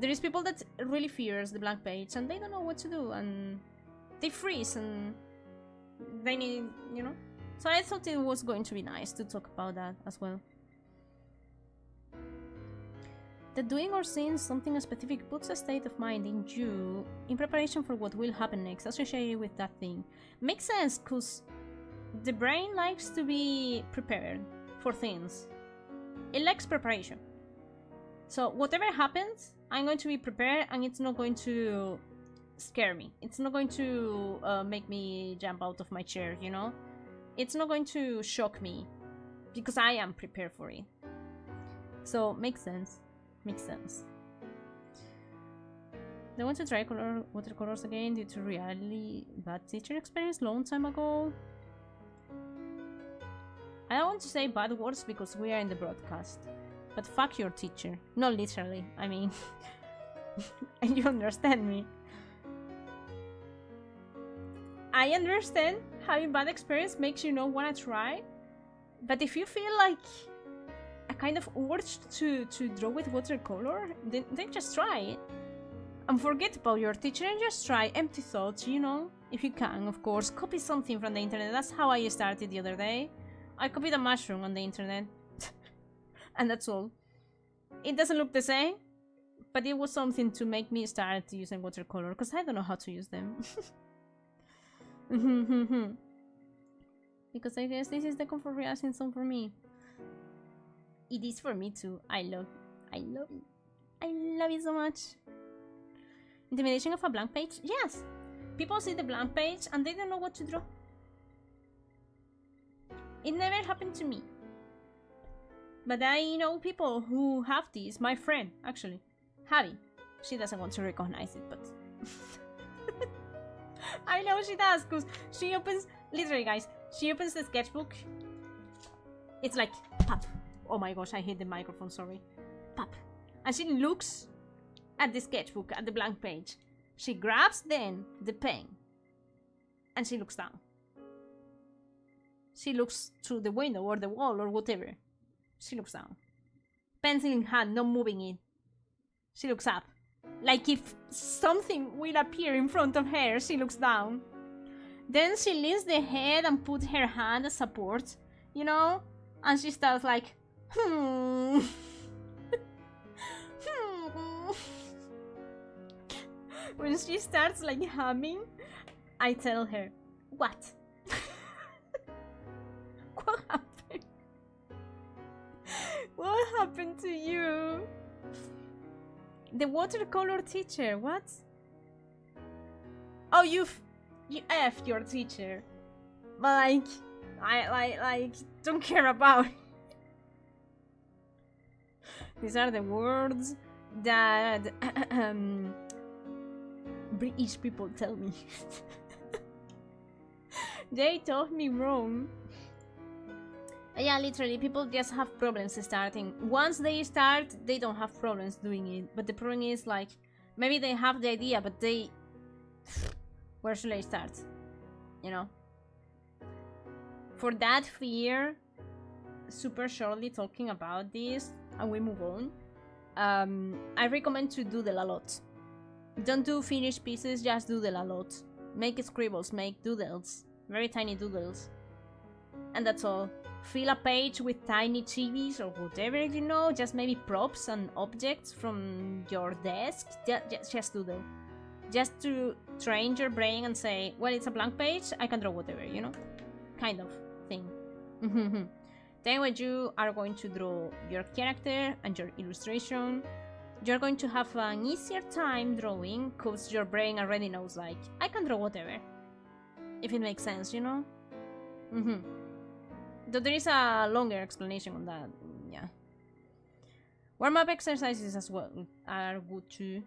There is people that really fears the blank page, and they don't know what to do, and they freeze, and they need, you know. So I thought it was going to be nice to talk about that as well. That doing or saying something specific puts a state of mind in you in preparation for what will happen next, associated with that thing. Makes sense, because the brain likes to be prepared for things. It likes preparation. So whatever happens, I'm going to be prepared, and it's not going to scare me. It's not going to make me jump out of my chair, you know? It's not going to shock me, because I am prepared for it. So, makes sense. Makes sense. They want to try watercolors again due to really bad teacher experience long time ago. I don't want to say bad words because we are in the broadcast. But fuck your teacher. Not literally, I mean. And you understand me. I understand having bad experience makes you not want to try. But if you feel like a kind of urge to draw with watercolor, then just try it. And forget about your teacher and just try empty thoughts, you know? If you can, of course. Copy something from the internet. That's how I started the other day. I copied a mushroom on the internet. And that's all. It doesn't look the same, but it was something to make me start using watercolor, because I don't know how to use them. Because I guess this is the comfort reaction zone for me. It is for me too. I love it so much. Intimidation of a blank page? Yes! People see the blank page and they don't know what to draw. It never happened to me. But I know people who have this. My friend, actually. Javi. She doesn't want to recognize it, but... I know she does, because she opens... Literally, guys. She opens the sketchbook. It's like... Pop. Oh my gosh, I hit the microphone, sorry. Pop. And she looks at the sketchbook, at the blank page. She grabs then the pen. And she looks down. She looks through the window or the wall or whatever. She looks down. Pencil in hand, not moving it. She looks up. Like if something will appear in front of her, she looks down. Then she leans the head and puts her hand as support, you know? And she starts like, When she starts like humming, I tell her, what? What happened? What happened to you? The watercolor teacher, what? Oh, you F your teacher. But like, I don't care about it. These are the words that British people tell me. They told me wrong. Yeah, literally, people just have problems starting. Once they start, they don't have problems doing it. But the problem is, like, maybe they have the idea, but they... Where should I start? You know? For that fear, super shortly talking about this, and we move on, I recommend to doodle a lot. Don't do finished pieces, just doodle a lot. Make scribbles, make doodles. Very tiny doodles. And that's all. Fill a page with tiny chibis or whatever, you know, just maybe props and objects from your desk. Just doodle. Just to train your brain and say, well, it's a blank page, I can draw whatever, you know? Kind of thing. Then when you are going to draw your character and your illustration, you're going to have an easier time drawing because your brain already knows, like, I can draw whatever. If it makes sense, you know? Though there is a longer explanation on that, yeah. Warm-up exercises as well are good too.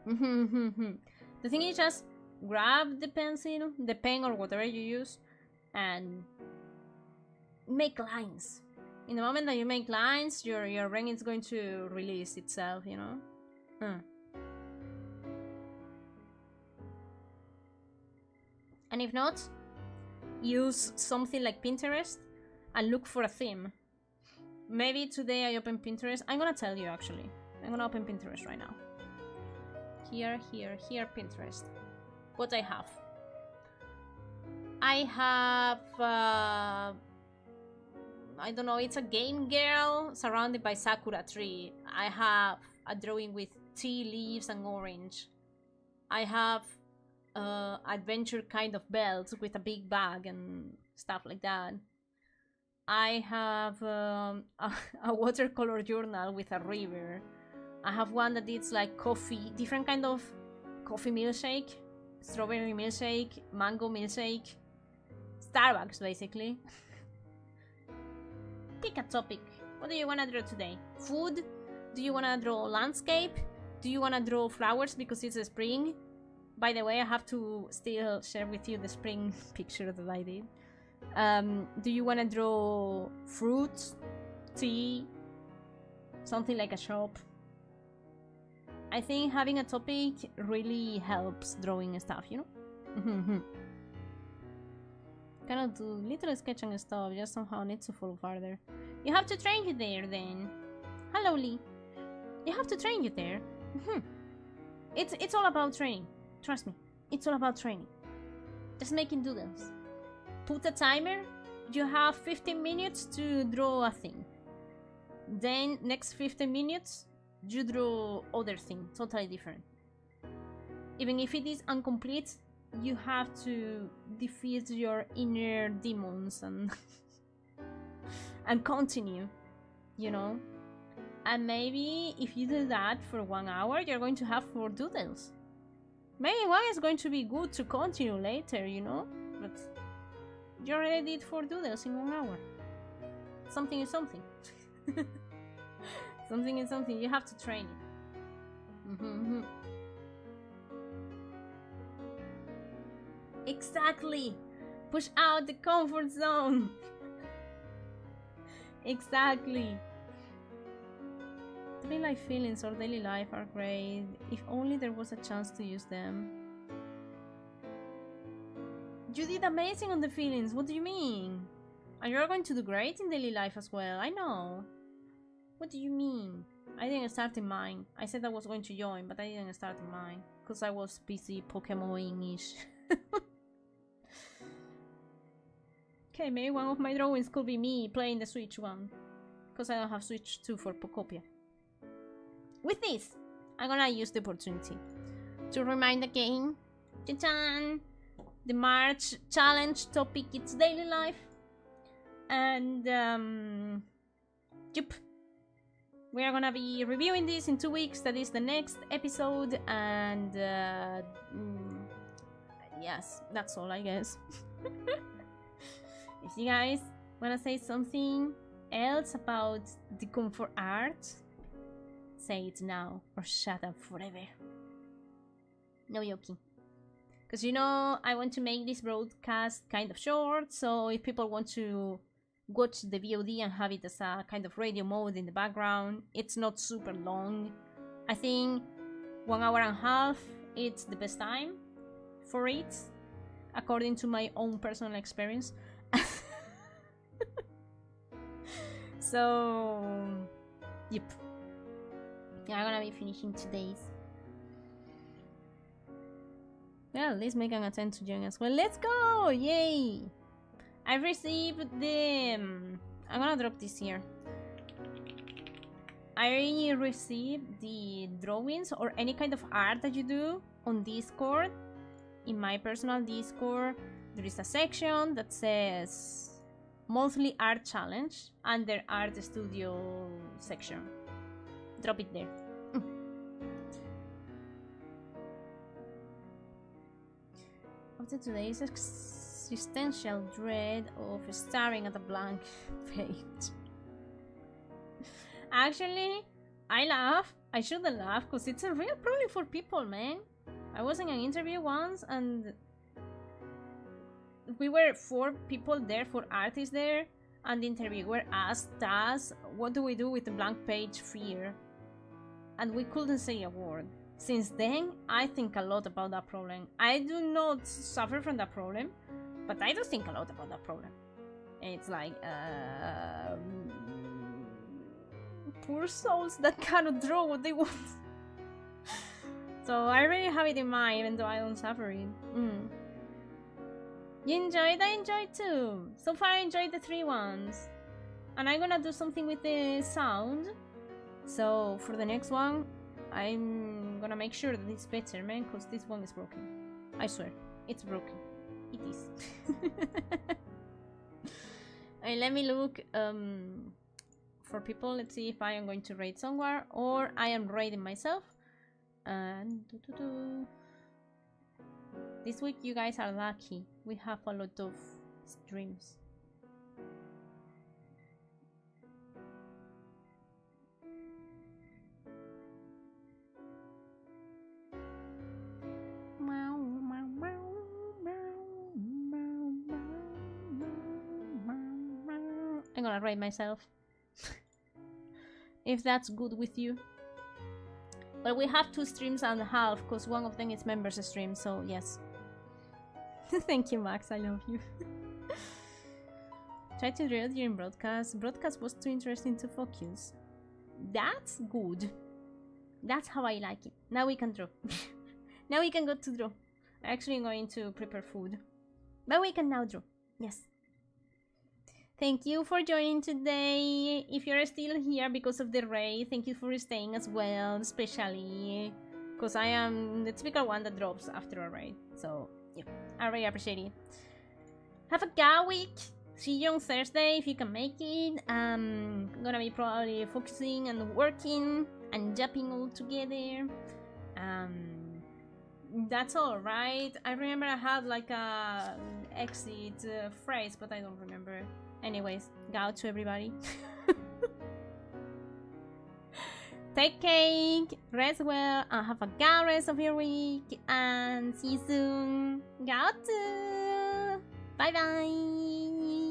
The thing is, just grab the pencil, the pen or whatever you use, and make lines. In the moment that you make lines, your brain is going to release itself, you know? And if not, use something like Pinterest and look for a theme. Maybe today I open Pinterest. I'm gonna tell you actually. I'm gonna open Pinterest right now. Here, Pinterest. What I have. I have I don't know, it's a game girl surrounded by sakura tree. I have a drawing with tea leaves and orange. I have adventure kind of belts with a big bag and stuff like that. I have a watercolor journal with a river. I have one that it's like coffee, different kind of coffee milkshake, strawberry milkshake, mango milkshake, Starbucks basically. Pick a topic. What do you want to draw today? Food? Do you want to draw landscape? Do you want to draw flowers because it's a spring? By the way, I have to still share with you the spring picture that I did. Do you want to draw fruits, tea, something like a shop? I think having a topic really helps drawing stuff, you know? Cannot do little sketch and stuff, just somehow need to follow further. You have to train you there then. Hello, Lee. You have to train you there. It's all about training. Trust me, it's all about training. Just making doodles. Put a timer. You have 15 minutes to draw a thing. Then next 15 minutes, you draw other thing, totally different. Even if it is incomplete, you have to defeat your inner demons and and continue, you know. And maybe if you do that for 1 hour, you're going to have 4 doodles. Maybe one is going to be good to continue later, you know? But you already did 4 doodles in 1 hour. Something is something. Something is something. You have to train it. Exactly. Push out the comfort zone. Exactly. Daily life feelings or daily life are great. If only there was a chance to use them. You did amazing on the feelings. What do you mean? And you're going to do great in daily life as well. I know. What do you mean? I didn't start in mine. I said I was going to join, but I didn't start in mine. Because I was busy Pokemon-ish. Okay, maybe one of my drawings could be me playing the Switch one. Because I don't have Switch 2 for Pokopia. With this, I'm gonna use the opportunity to remind again, the March challenge topic is daily life. And, yep. We are gonna be reviewing this in 2 weeks. That is the next episode. And, yes, that's all, I guess. If you guys wanna say something else about the comfort art, say it now or shut up forever. No joking. Because you know, I want to make this broadcast kind of short, so if people want to watch the VOD and have it as a kind of radio mode in the background, it's not super long. I think 1 hour and a half, it's the best time for it, according to my own personal experience. So, yep. I'm gonna be finishing today's. Well, let's make an attempt to join as well. Let's go! Yay! I received the... I'm gonna drop this here. I received the drawings or any kind of art that you do on Discord. In my personal Discord, there is a section that says Monthly Art Challenge under Art Studio section. Drop it there. After today's existential dread of staring at a blank page. Actually, I laugh. I shouldn't laugh because it's a real problem for people, man. I was in an interview once and we were 4 people there, 4 artists there, and the interviewer asked us, what do we do with the blank page fear? And we couldn't say a word. Since then, I think a lot about that problem. I do not suffer from that problem, but I do think a lot about that problem. And it's like, poor souls that cannot draw what they want. So I really have it in mind, even though I don't suffer it. You enjoyed? I enjoyed too. So far I enjoyed the 3 ones. and I'm gonna do something with the sound. So for the next one, I'm gonna make sure that it's better, man, because this one is broken. I swear, it's broken. It is. And let me look for people. Let's see if I am going to raid somewhere or I am raiding myself. And this week you guys are lucky. We have a lot of streams. I'm gonna raid myself. If that's good with you. But we have 2 streams and a half because one of them is members stream, so yes. Thank you, Max, I love you. Try to drill during broadcast. Broadcast was too interesting to focus. That's good. That's how I like it. Now we can draw. Now we can go to draw. I'm actually going to prepare food. But we can now draw. Yes. Thank you for joining today. If you're still here because of the raid, thank you for staying as well, especially because I am the typical one that drops after a raid. So, yeah, I really appreciate it. Have a good week. See you on Thursday if you can make it. I'm gonna be probably focusing and working and jumping all together. That's all, right? I remember I had like a exit phrase, but I don't remember. Anyways, gaoo to everybody. Take cake, rest well, and have a good rest of your week. And see you soon. Gaoo. Bye bye.